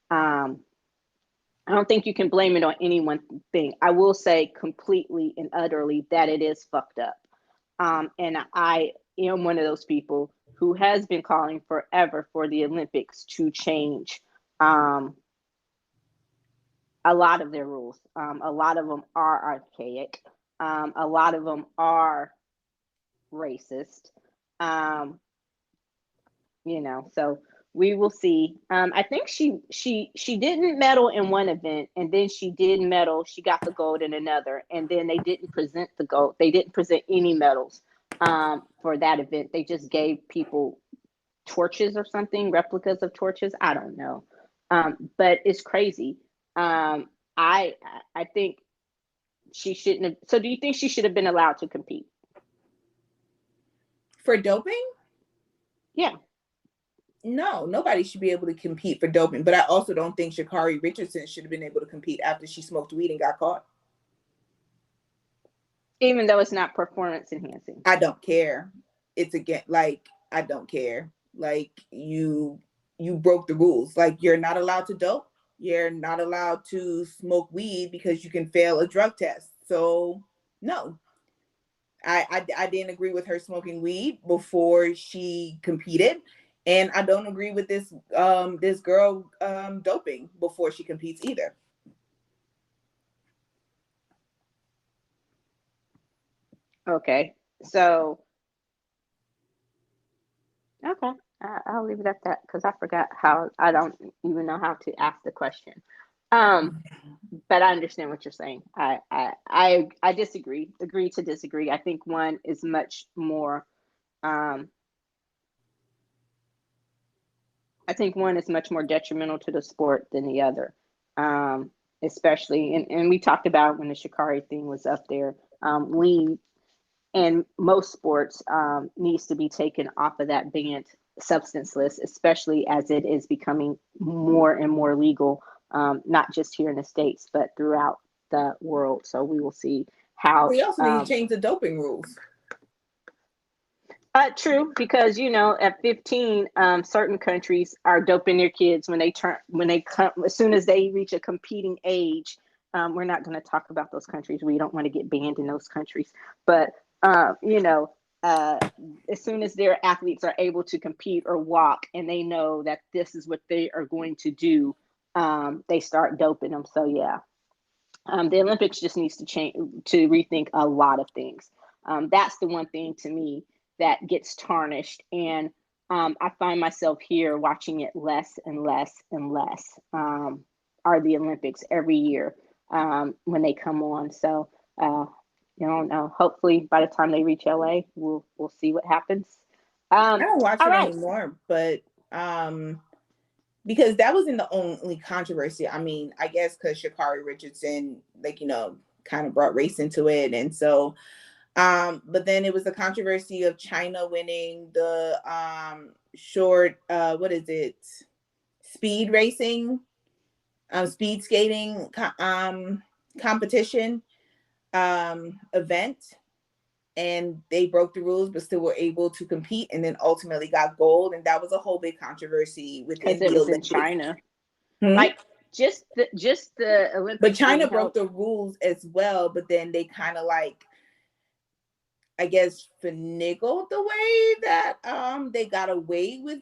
I don't think you can blame it on any one thing. I will say completely and utterly that it is fucked up. And I am one of those people who has been calling forever for the Olympics to change a lot of their rules. A lot of them are archaic. A lot of them are racist. So we will see. I think she didn't medal in one event, and then she did medal. She got the gold in another, and then they didn't present the gold. They didn't present any medals for that event. They just gave people torches or something, replicas of torches. I don't know, but it's crazy. I think she shouldn't have. So, do you think she should have been allowed to compete for doping? Yeah. No, nobody should be able to compete for doping. But I also don't think Sha'Carri Richardson should have been able to compete after she smoked weed and got caught. Even though it's not performance enhancing. I don't care. It's again, like, I don't care. Like, you broke the rules. Like, you're not allowed to dope. You're not allowed to smoke weed because you can fail a drug test. So, no. I didn't agree with her smoking weed before she competed, and I don't agree with this girl doping before she competes either. Okay, so okay, I'll leave it at that because I forgot how. I don't even know how to ask the question. Um, but I understand what you're saying. I disagree. Agree to disagree. I think one is much more. Um, I think one is much more detrimental to the sport than the other. Especially, and we talked about when the Shikari thing was up there. Lean and most sports needs to be taken off of that banned substance list, especially as it is becoming more and more legal, not just here in the States, but throughout the world. So we will see how. We also need to change the doping rules. True, because at 15, certain countries are doping their kids when they come as soon as they reach a competing age. We're not going to talk about those countries. We don't want to get banned in those countries, but as soon as their athletes are able to compete or walk, and they know that this is what they are going to do, they start doping them. So yeah, the Olympics just needs to change to rethink a lot of things. That's the one thing to me that gets tarnished. And I find myself here watching it less and less and less, are the Olympics every year when they come on. So, you don't know. Hopefully, by the time they reach LA, we'll see what happens. I don't watch All it right. anymore, but because that wasn't the only controversy. I mean, I guess because Shakari Richardson, kind of brought race into it, and so but then it was the controversy of China winning the short what is it, speed racing, speed skating competition event, and they broke the rules but still were able to compete and then ultimately got gold, and that was a whole big controversy Because within it the was in Olympics. China. Like just the But Olympics China being broke held. the rules as well, but then they kind of I guess finagled the way that they got away with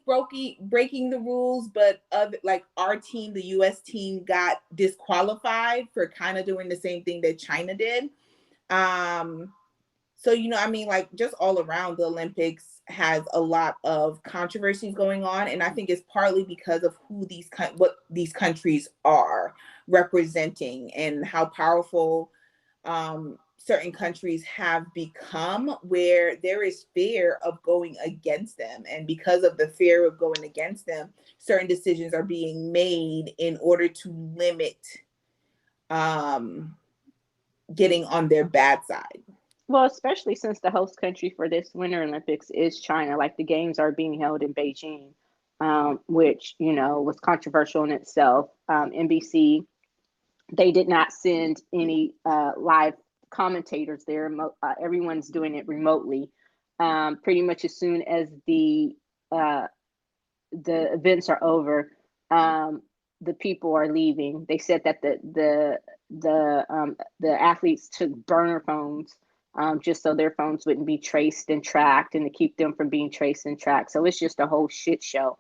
breaking the rules, but our team, the US team, got disqualified for kind of doing the same thing that China did. So just all around, the Olympics has a lot of controversies going on, and I think it's partly because of what these countries are representing and how powerful certain countries have become, where there is fear of going against them, and because of the fear of going against them, certain decisions are being made in order to limit getting on their bad side. Well, especially since the host country for this Winter Olympics is China. Like the games are being held in Beijing, which was controversial in itself. NBC, they did not send any live commentators there. Everyone's doing it remotely. Pretty much as soon as uh, the events are over, the people are leaving. They said that the athletes took burner phones, just so their phones wouldn't be traced and tracked, and to keep them from being traced and tracked. So it's just a whole shit show,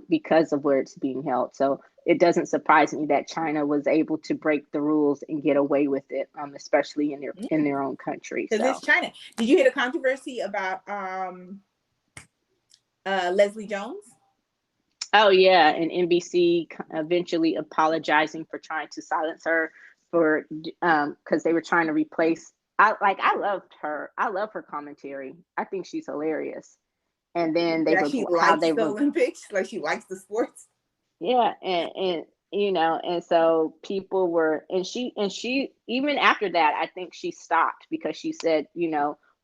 because of where it's being held. So it doesn't surprise me that China was able to break the rules and get away with it, especially in their own country. Because So it's China. Did you hear the controversy about Leslie Jones? oh yeah, and NBC eventually apologizing for trying to silence her for because they were trying to replace. I loved her. I love her commentary. I think she's hilarious. And then they That were she how likes they the were Olympics, like she likes the sports. yeah, and and so people were, and she even after that, I think she stopped because she said,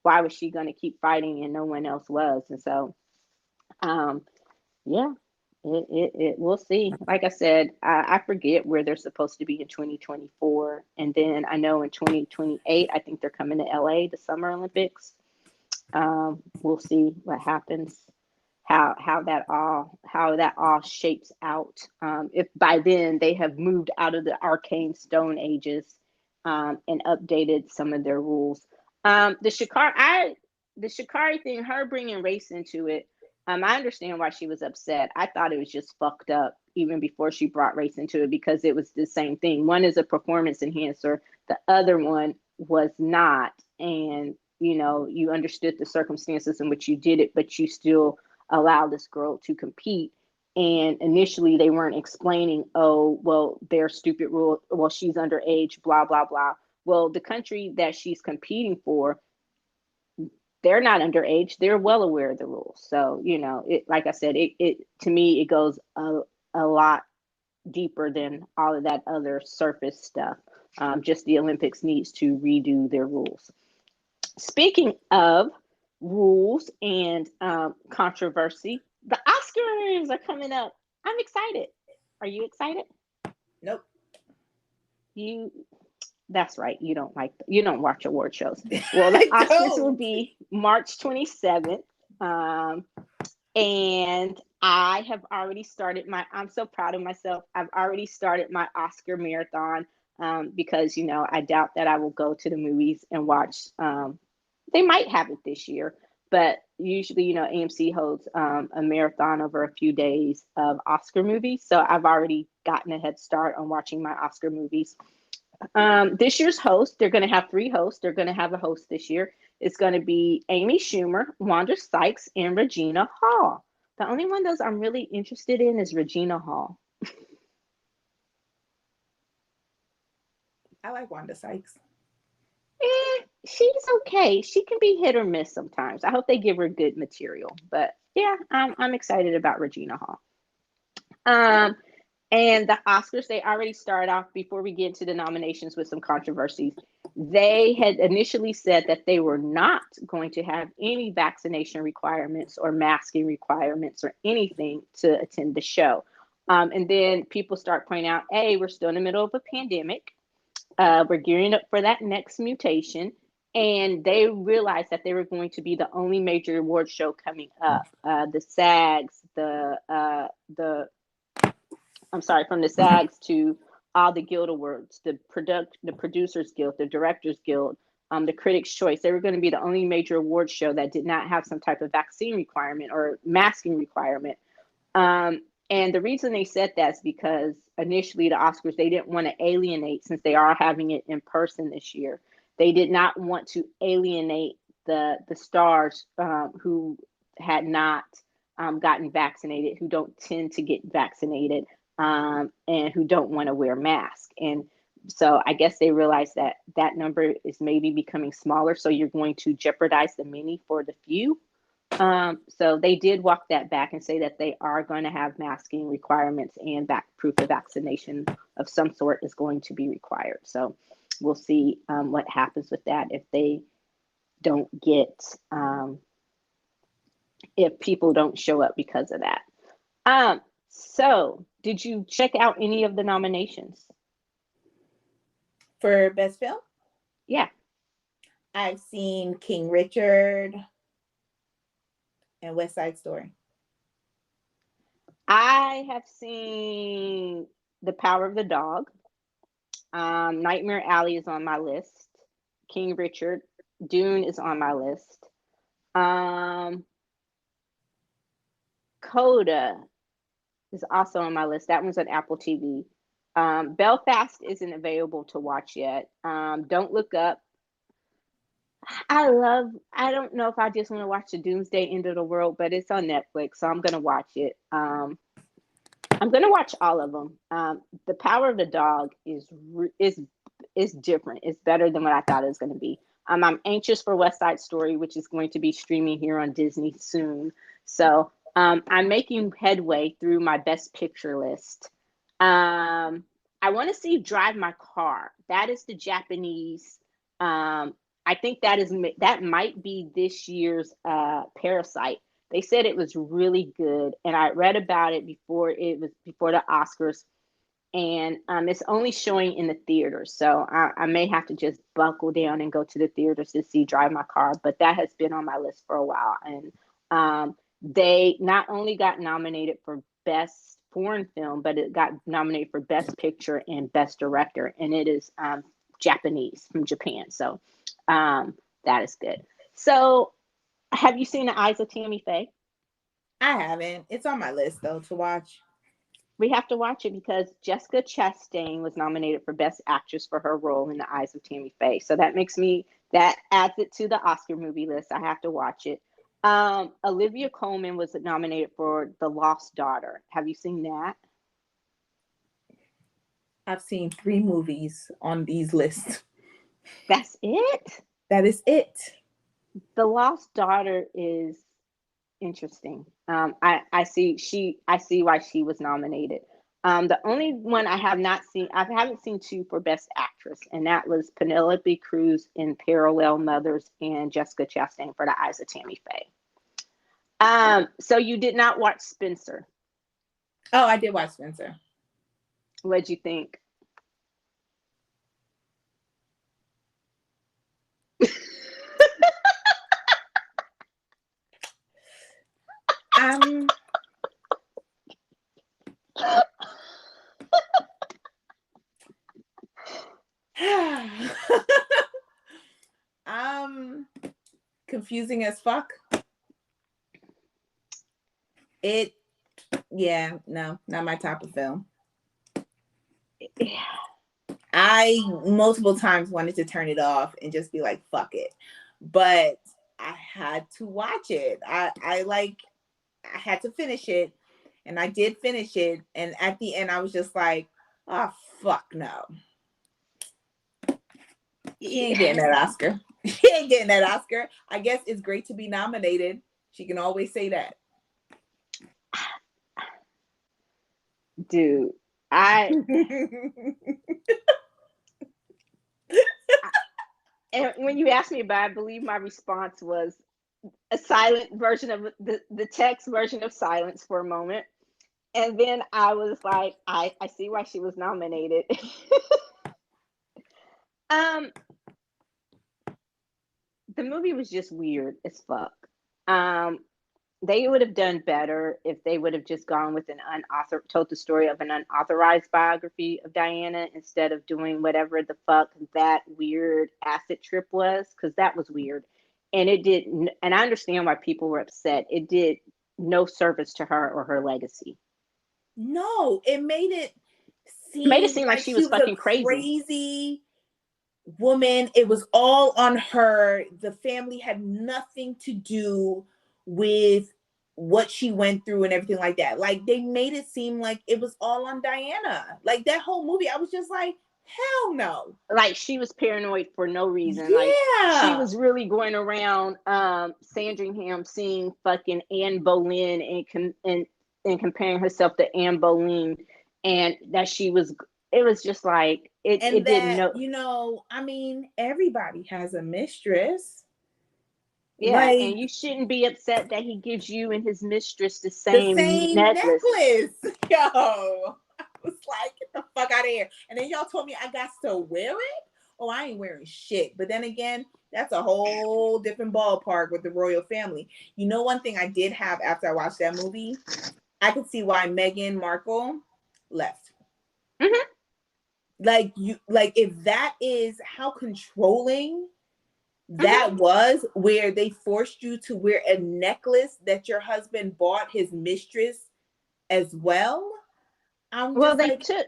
why was she going to keep fighting and no one else was, and so um yeah, we'll see. Like I said, I forget where they're supposed to be in 2024. And then I know in 2028, I think they're coming to LA, the Summer Olympics. We'll see what happens, how that all shapes out. If by then they have moved out of the arcane stone ages, and updated some of their rules. The Shikari thing, her bringing race into it. I understand why she was upset. I thought it was just fucked up even before she brought race into it, because it was the same thing. One is a performance enhancer, the other one was not. And you understood the circumstances in which you did it, but you still allowed this girl to compete. And initially they weren't explaining, oh, well, their stupid rule, well, she's underage, blah, blah, blah. Well, the country that she's competing for, they're not underage. They're well aware of the rules. So, it, like I said, it to me, it goes a lot deeper than all of that other surface stuff. Just the Olympics needs to redo their rules. Speaking of rules and controversy, the Oscars are coming up. I'm excited. Are you excited? Nope. That's right. You don't watch award shows. Well, the Oscars will be March 27th. And I have already started I'm so proud of myself. I've already started my Oscar marathon because, I doubt that I will go to the movies and watch. They might have it this year, but usually, AMC holds a marathon over a few days of Oscar movies. So I've already gotten a head start on watching my Oscar movies. This year's host, they're going to have 3 hosts. They're going to have a host this year. It's going to be Amy Schumer, Wanda Sykes, and Regina Hall. The only one those I'm really interested in is Regina Hall. I like Wanda Sykes. She's okay. She can be hit or miss sometimes. I hope they give her good material. But yeah, I'm excited about Regina Hall. And the Oscars, they already started off, before we get into the nominations, with some controversies. They had initially said that they were not going to have any vaccination requirements or masking requirements or anything to attend the show. And then people start pointing out, hey, we're still in the middle of a pandemic. We're gearing up for that next mutation. And they realized that they were going to be the only major award show coming up. The SAGs, from the SAGs to all the Guild Awards, the Producers Guild, the Directors Guild, the Critics' Choice. They were going to be the only major award show that did not have some type of vaccine requirement or masking requirement. And the reason they said that is because initially the Oscars, they didn't want to alienate, since they are having it in person this year. They did not want to alienate the stars who had not gotten vaccinated, who don't tend to get vaccinated, and who don't want to wear masks. And so I guess they realized that that number is maybe becoming smaller. So you're going to jeopardize the many for the few. So they did walk that back and say that they are going to have masking requirements, and proof of vaccination of some sort is going to be required. So we'll see what happens with that if they don't get, if people don't show up because of that. So did you check out any of the nominations? For Best Film? Yeah. I've seen King Richard and West Side Story. I have seen The Power of the Dog. Nightmare Alley is on my list. King Richard. Dune is on my list. Coda is also on my list. That one's on Apple TV. Belfast isn't available to watch yet. Don't Look Up. I don't know if I just want to watch the Doomsday End of the World, but it's on Netflix, so I'm going to watch it. I'm going to watch all of them. The Power of the Dog is different. It's better than what I thought it was going to be. I'm anxious for West Side Story, which is going to be streaming here on Disney soon. So I'm making headway through my Best Picture list. I want to see Drive My Car. That is the Japanese. I think that might be this year's Parasite. They said it was really good, and I read about it before the Oscars, and it's only showing in the theaters. So I may have to just buckle down and go to the theaters to see Drive My Car. But that has been on my list for a while, and they not only got nominated for Best Foreign Film, but it got nominated for Best Picture and Best Director, and it is Japanese, from Japan. So That is good. So, have you seen The Eyes of Tammy Faye? I haven't. It's on my list though to watch. We have to watch it because Jessica Chastain was nominated for Best Actress for her role in The Eyes of Tammy Faye. So that adds it to the Oscar movie list. I have to watch it. Olivia Colman was nominated for The Lost Daughter. Have you seen that? I've seen 3 movies on these lists. That's it? That is it. The Lost Daughter is interesting. I see why she was nominated. The only one I haven't seen 2 for Best Actress, and that was Penelope Cruz in Parallel Mothers and Jessica Chastain for The Eyes of Tammy Faye. So you did not watch Spencer. Oh, I did watch Spencer. What'd you think? Confusing as fuck. No, not my type of film. I multiple times wanted to turn it off and just be like, fuck it. But I had to watch it. I had to finish it. And I did finish it. And at the end, I was just like, oh, fuck no. He ain't getting that Oscar. He ain't getting that Oscar. I guess it's great to be nominated. She can always say that. Dude, and when you asked me about it, I believe my response was a silent version of the text version of silence for a moment. And then I was like, I see why she was nominated. The movie was just weird as fuck. They would have done better if they would have just gone with told the story of an unauthorized biography of Diana instead of doing whatever the fuck that weird acid trip was, because that was weird. And it didn't, and I understand why people were upset. It did no service to her or her legacy. No, it made it seem like she was fucking crazy woman. It was all on her. The family had nothing to do with what she went through and everything like that. Like, they made it seem like it was all on Diana. Like, that whole movie, I was just like, hell no. Like, she was paranoid for no reason. Yeah. Like, she was really going around Sandringham seeing fucking Anne Boleyn and comparing herself to Anne Boleyn, and that it was just like it didn't know. You know, I mean, everybody has a mistress. Yeah, like, and you shouldn't be upset that he gives you and his mistress the same necklace. Yo, I was like, get the fuck out of here. And then y'all told me I got to wear it. Oh, I ain't wearing shit. But then again, that's a whole different ballpark with the royal family. You know, one thing I did have after I watched that movie, I could see why Meghan Markle left. Mm-hmm. Like if that is how controlling that was, where they forced you to wear a necklace that your husband bought his mistress as well. They took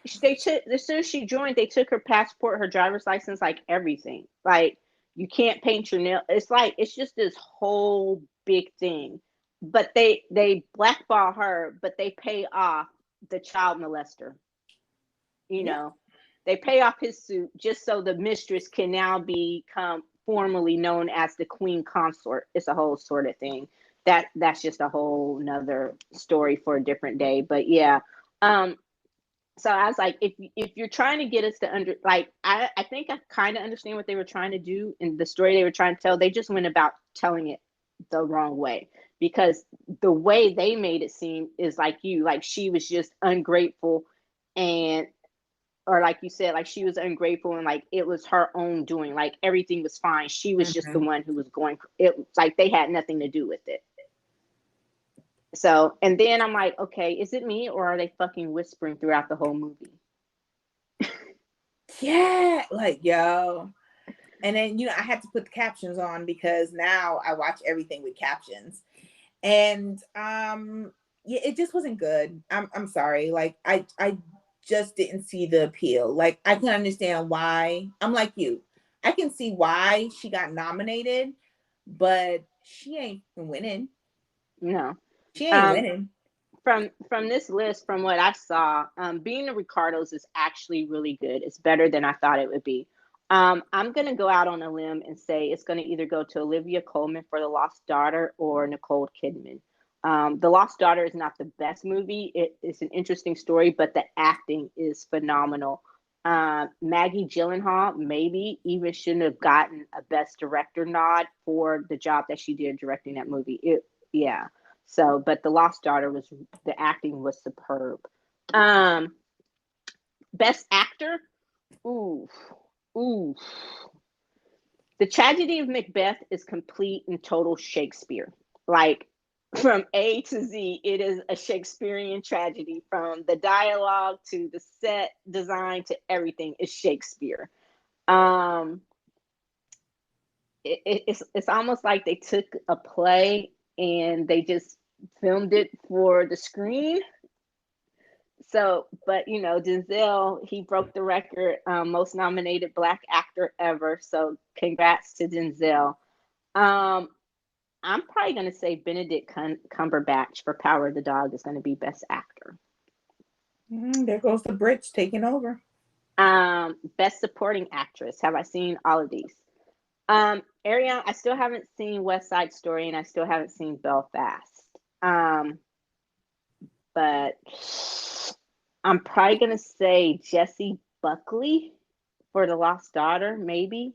as soon as she joined, they took her passport, her driver's license, like everything. Like, you can't paint your nail. It's just this whole big thing. But they blackball her, but they pay off the child molester. You know, they pay off his suit just so the mistress can now become formally known as the queen consort. It's a whole sort of thing. That's just a whole nother story for a different day. But yeah, so I was like, if you're trying to get us to I think I kind of understand what they were trying to do and the story they were trying to tell. They just went about telling it the wrong way, because the way they made it seem is like she was just ungrateful, or like you said, like she was ungrateful and like it was her own doing, like everything was fine. She was just the one who was going, it like they had nothing to do with it. So, and then I'm like, okay, is it me or are they fucking whispering throughout the whole movie? Yeah, like, yo. And then, I had to put the captions on because now I watch everything with captions. And yeah, it just wasn't good. I'm sorry. Like I just didn't see the appeal. Like I can understand why. I'm like you. I can see why she got nominated, but she ain't winning. No. She ain't winning. From this list, from what I saw, Being the Ricardos is actually really good. It's better than I thought it would be. I'm gonna go out on a limb and say it's gonna either go to Olivia Colman for The Lost Daughter or Nicole Kidman. The Lost Daughter is not the best movie. It's an interesting story, but the acting is phenomenal. Maggie Gyllenhaal maybe even shouldn't have gotten a Best Director nod for the job that she did directing that movie. Yeah. So, but The Lost Daughter the acting was superb. Best Actor, ooh, ooh. The Tragedy of Macbeth is complete and total Shakespeare. Like from A to Z, it is a Shakespearean tragedy. From the dialogue to the set design to everything is Shakespeare. It's almost like they took a play and they just filmed it for the screen. So, but Denzel, he broke the record, most nominated Black actor ever. So, congrats to Denzel. I'm probably going to say Benedict Cumberbatch for Power of the Dog is going to be Best Actor. There goes the Brits taking over. Best Supporting Actress. Have I seen all of these? Ariane, I still haven't seen West Side Story and I still haven't seen Belfast. But I'm probably going to say Jessie Buckley for The Lost Daughter, maybe.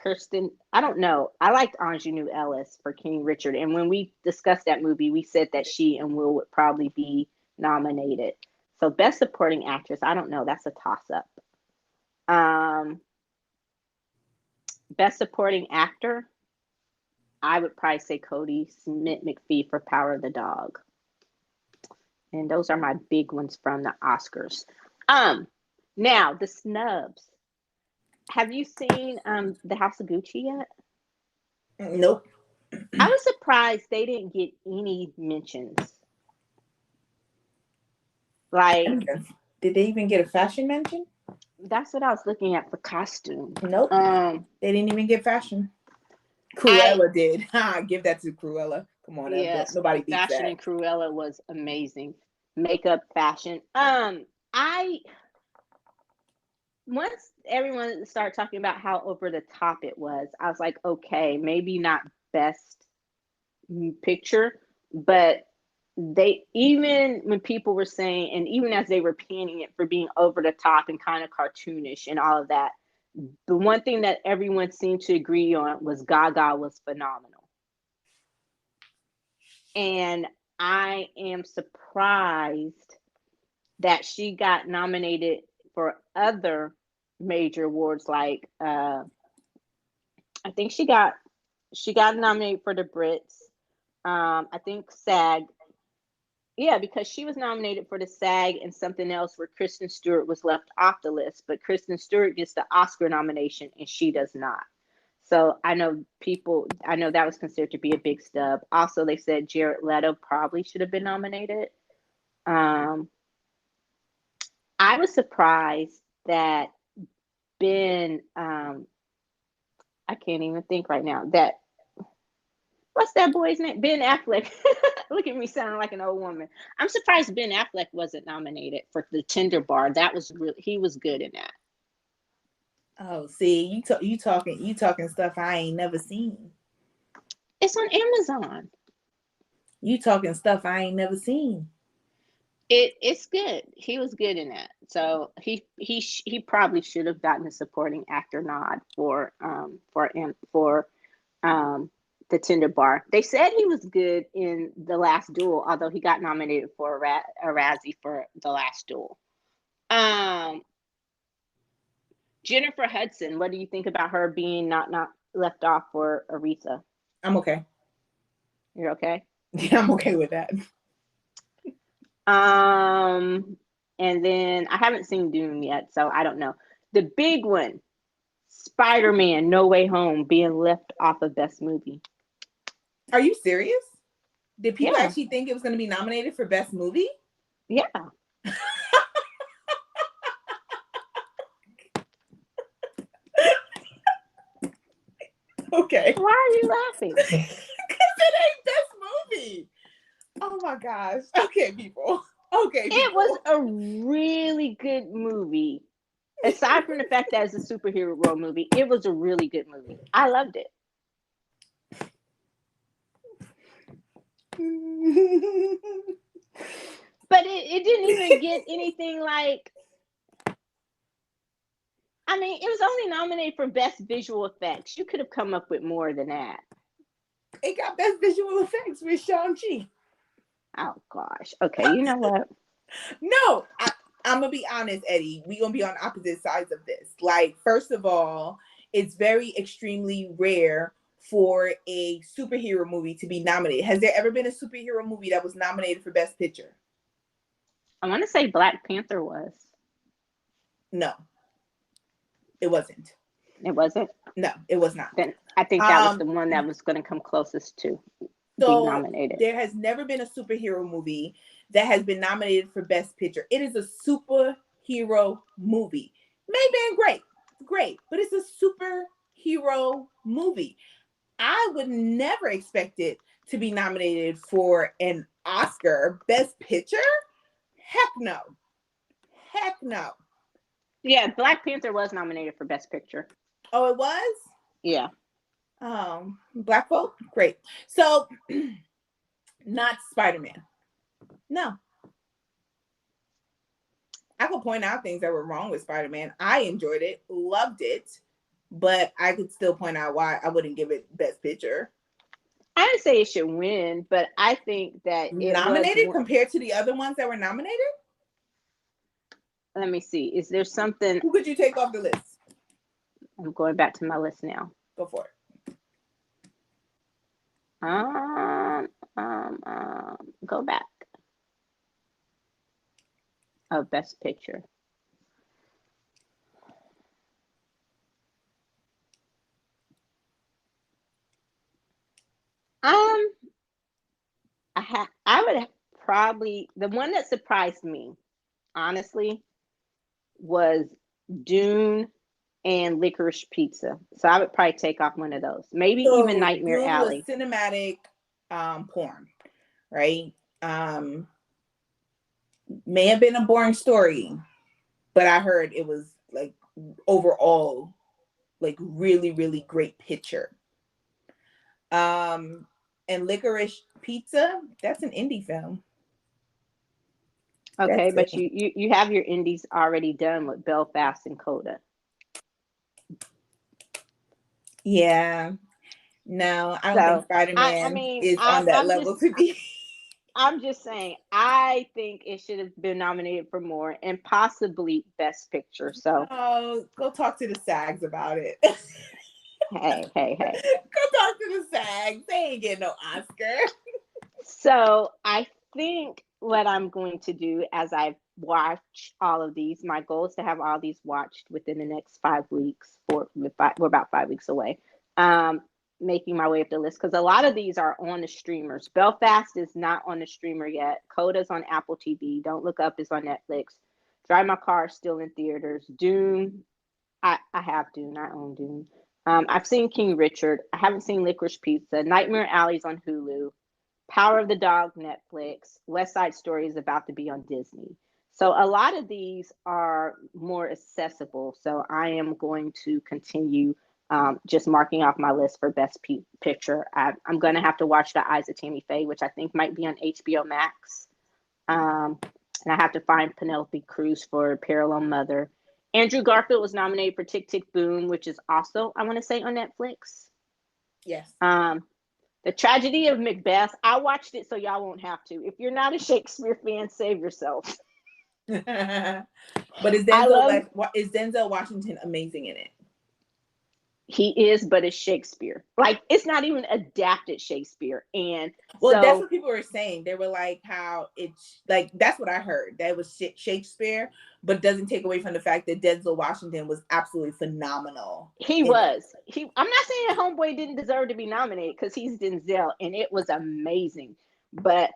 Kirsten, I don't know. I liked Anjanou Ellis for King Richard. And when we discussed that movie, we said that she and Will would probably be nominated. So Best Supporting Actress, I don't know. That's a toss-up. Best Supporting Actor, I would probably say Cody Smith-McPhee for Power of the Dog. And those are my big ones from the Oscars. Now the snubs. Have you seen The House of Gucci yet? Nope. I was surprised they didn't get any mentions. Like, did they even get a fashion mention? That's what I was looking at for costume. Nope. They didn't even get fashion. Cruella did. Give that to Cruella. Come on, yes, nobody beats fashion that. And Cruella was amazing. Makeup, fashion. Once everyone started talking about how over the top it was, I was like, okay, maybe not best picture, but even when people were saying, and even as they were panning it for being over the top and kind of cartoonish and all of that, the one thing that everyone seemed to agree on was Gaga was phenomenal. And I am surprised that she got nominated for other major awards. Like I think she got nominated for the Brits. I think SAG. Yeah, because she was nominated for the SAG and something else where Kristen Stewart was left off the list, but Kristen Stewart gets the Oscar nomination and she does not. So I know that was considered to be a big stub. Also, they said Jared Leto probably should have been nominated. I was surprised that Ben, I can't even think right now, what's that boy's name? Ben Affleck. Look at me sounding like an old woman. I'm surprised Ben Affleck wasn't nominated for The Tender Bar. He was good in that. Oh, see, you talking stuff I ain't never seen. It's on Amazon. You talking stuff I ain't never seen. It's good. He was good in that. So he probably should have gotten a supporting actor nod for The Tender Bar. They said he was good in The Last Duel, although he got nominated for a Razzie for The Last Duel. Jennifer Hudson, what do you think about her being not left off for Aretha? I'm okay. You're okay? Yeah, I'm okay with that. And then I haven't seen Dune yet, so I don't know. The big one, Spider-Man: No Way Home being left off of Best Movie. Are you serious? Did people Yeah. actually think it was going to be nominated for Best Movie? Yeah. Okay. Why are you laughing? Because it ain't Best Movie. Oh my gosh. Okay, people. Okay, people. It was a really good movie. Aside from the fact that it's a superhero movie, it was a really good movie. I loved it. But it didn't even get anything like, I mean, it was only nominated for Best Visual Effects. You could have come up with more than that. It got Best Visual Effects with Shang-Chi. Oh, gosh. Okay, you know what? No, I'm going to be honest, Eddie. We're going to be on opposite sides of this. Like, first of all, it's very extremely rare for a superhero movie to be nominated. Has there ever been a superhero movie that was nominated for Best Picture? I want to say Black Panther was. No, it wasn't. It wasn't? No, it was not. Then I think that was the one that was going to come closest to being nominated. There has never been a superhero movie that has been nominated for Best Picture. It is a superhero movie. Maybe great, but it's a superhero movie. I would never expect it to be nominated for an Oscar Best Picture. Heck no. Heck no. Yeah, Black Panther was nominated for Best Picture. Oh, it was? Yeah. Black folk? Great. So, not Spider-Man. No. I could point out things that were wrong with Spider-Man. I enjoyed it, loved it, but I could still point out why I wouldn't give it Best Picture. I didn't say it should win, but I think that it nominated was compared to the other ones that were nominated. Let me see. Is there something? Who could you take off the list? I'm going back to my list now. Go for it. Go back. Oh, Best Picture. I would probably, the one that surprised me, honestly, was Dune and Licorice Pizza. So I would probably take off one of those. Maybe even Nightmare Dune Alley. was cinematic porn, right? May have been a boring story, but I heard it was like overall like really, really great picture. And Licorice Pizza, that's an indie film. Okay, but you have your indies already done with Belfast and Coda. Yeah. No, I don't think Spider-Man is on that level to be. I'm just saying, I think it should have been nominated for more and possibly Best Picture. So, go talk to the SAGs about it. Hey. Go talk to the SAGs. They ain't getting no Oscar. So, I think what I'm going to do as I watch all of these, my goal is to have all these watched within the next 5 weeks. We're about 5 weeks away. Making my way up the list because a lot of these are on the streamers. Belfast is not on the streamer yet. Coda's on Apple TV. Don't Look Up is on Netflix. Drive My Car is still in theaters. Dune, I have Dune. I own Dune. I've seen King Richard. I haven't seen Licorice Pizza. Nightmare Alley's on Hulu. Power of the Dog, Netflix. West Side Story is about to be on Disney. So a lot of these are more accessible. So I am going to continue just marking off my list for Best Picture. I'm going to have to watch The Eyes of Tammy Faye, which I think might be on HBO Max. And I have to find Penelope Cruz for Parallel Mother. Andrew Garfield was nominated for Tick, Tick, Boom, which is also, I want to say, on Netflix. Yes. The Tragedy of Macbeth. I watched it so y'all won't have to. If you're not a Shakespeare fan, save yourself. But is Denzel Washington amazing in it? He is, but it's Shakespeare. Like, it's not even adapted Shakespeare. And well, so, that's what people were saying. They were like, how it's like, that's what I heard. That was Shakespeare, but it doesn't take away from the fact that Denzel Washington was absolutely phenomenal. I'm not saying Homeboy didn't deserve to be nominated, because he's Denzel and it was amazing. But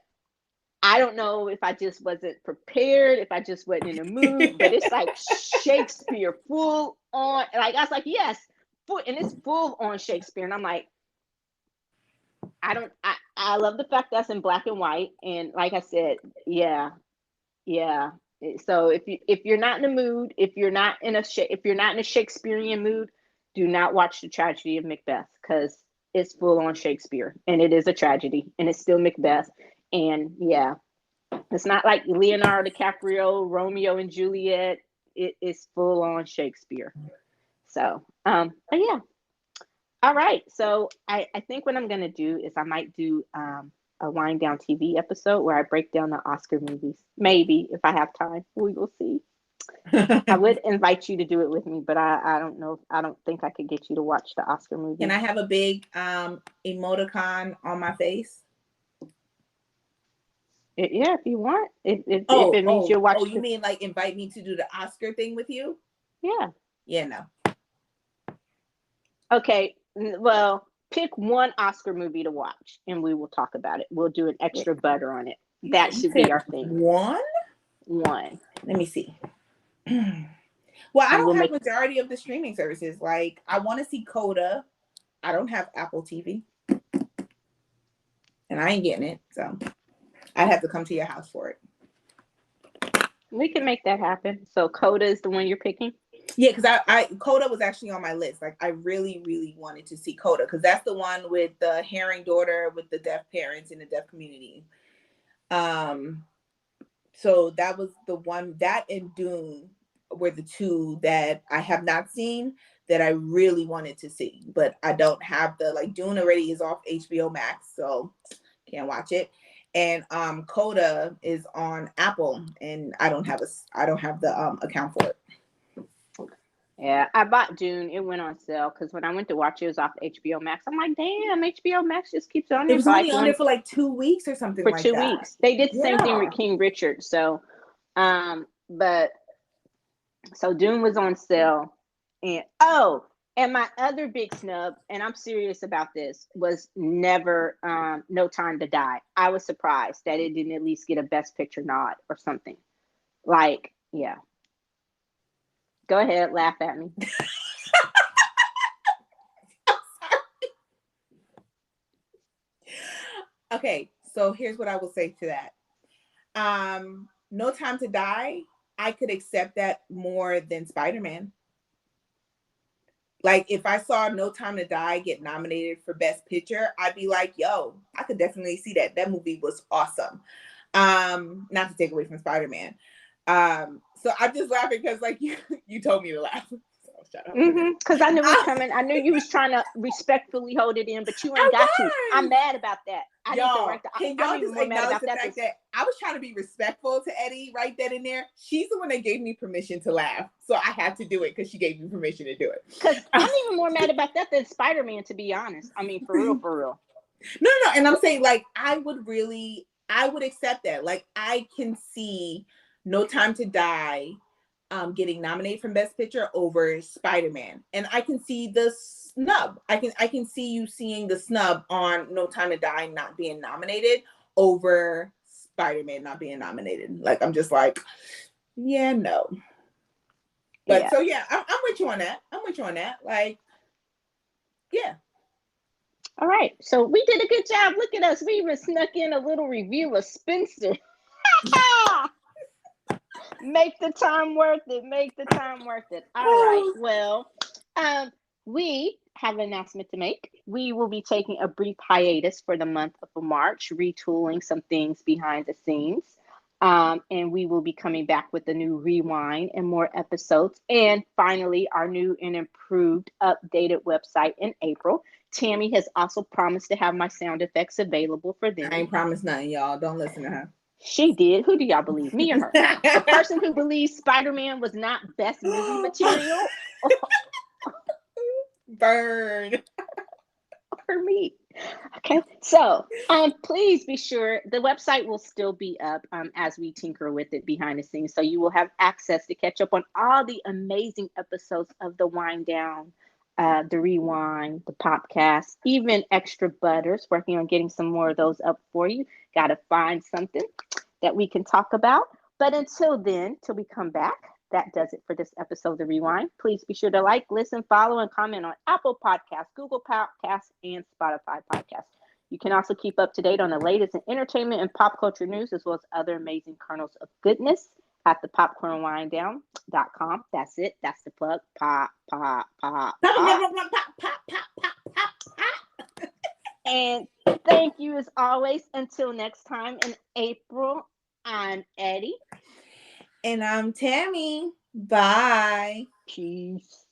I don't know if I just wasn't prepared, if I just wasn't in the mood, but it's like Shakespeare full on. Like, I was like, yes, and it's full on Shakespeare. And I'm like, I love the fact that's in black and white. And like I said, yeah. So if you're not in the mood, if you're not in a Shakespearean mood, do not watch The Tragedy of Macbeth, because it's full on Shakespeare and it is a tragedy and it's still Macbeth. And yeah, it's not like Leonardo DiCaprio, Romeo and Juliet. It is full on Shakespeare. So, but yeah. All right. So I think what I'm going to do is I might do a wind down TV episode where I break down the Oscar movies. Maybe, if I have time. We will see. I would invite you to do it with me, but I don't know. I don't think I could get you to watch the Oscar movie. Can I have a big emoticon on my face? Yeah, if you want. If it means you'll watch. Oh, you mean like invite me to do the Oscar thing with you? Yeah. Yeah, no. Okay. Well, pick one Oscar movie to watch, and we will talk about it. We'll do an extra butter on it. That should be our thing. One. Let me see. Well, I don't have majority of the streaming services. Like, I want to see Coda. I don't have Apple TV, and I ain't getting it, so I'd have to come to your house for it. We can make that happen. So Coda is the one you're picking? Yeah, because I Coda was actually on my list. Like, I really, really wanted to see Coda, because that's the one with the Herring daughter with the deaf parents in the deaf community. So that was the one. That and Dune were the two that I have not seen that I really wanted to see, but I don't have Dune already is off HBO Max, so can't watch it. And Coda is on Apple, and I don't have the account for it. Yeah, I bought Dune. It went on sale because when I went to watch it, it was off HBO Max. I'm like, damn, HBO Max just keeps on there. It was only on there for like 2 weeks or something like that. For 2 weeks. They did the same thing with King Richard. So, but so Dune was on sale. And my other big snub, and I'm serious about this, was never No Time to Die. I was surprised that it didn't at least get a Best Picture nod or something. Like, yeah. Go ahead, laugh at me. Okay, so here's what I will say to that. No Time to Die, I could accept that more than Spider-Man. Like, if I saw No Time to Die get nominated for Best Picture, I'd be like, yo, I could definitely see that. That movie was awesome. Not to take away from Spider-Man. So I'm just laughing because, like, you told me to laugh. Because I knew it was coming. I knew you was trying to respectfully hold it in, but you ain't got to. I'm mad about that. Can y'all just acknowledge the fact that I was trying to be respectful to Eddie right then and there? She's the one that gave me permission to laugh, so I had to do it because she gave me permission to do it. Because I'm even more mad about that than Spider-Man, to be honest. I mean, for real. No, and I'm saying, like, I would accept that. Like, I can see No Time to Die getting nominated for Best Picture over Spider-Man, and I can see the snub. I can see you seeing the snub on No Time to Die not being nominated over Spider-Man not being nominated. Like, I'm just like, yeah, no. But yeah. So yeah, I'm with you on that. Like, yeah. All right, so we did a good job. Look at us. We even snuck in a little review of Spencer. Make the time worth it. All right. Well, we have an announcement to make. We will be taking a brief hiatus for the month of March, retooling some things behind the scenes. And we will be coming back with a new ReWine and more episodes. And finally, our new and improved updated website in April. Tammy has also promised to have my sound effects available for them. I ain't promised nothing, y'all. Don't listen to her. She did. Who do y'all believe? Me or her? A person who believes Spider-Man was not best movie material? Burn. For me. Okay, so please be sure the website will still be up as we tinker with it behind the scenes, so you will have access to catch up on all the amazing episodes of the Wind Down, the ReWine, the Popcast, even Extra Butters. Working on getting some more of those up for you. Got to find something that we can talk about. But until then, till we come back, that does it for this episode of ReWine. Please be sure to like, listen, follow, and comment on Apple Podcasts, Google Podcasts, and Spotify Podcasts. You can also keep up to date on the latest in entertainment and pop culture news, as well as other amazing kernels of goodness at the popcornwinddown.com. That's it. That's the plug. Pop. And thank you as always. Until next time in April, I'm Eddie. And I'm Tammy. Bye. Peace.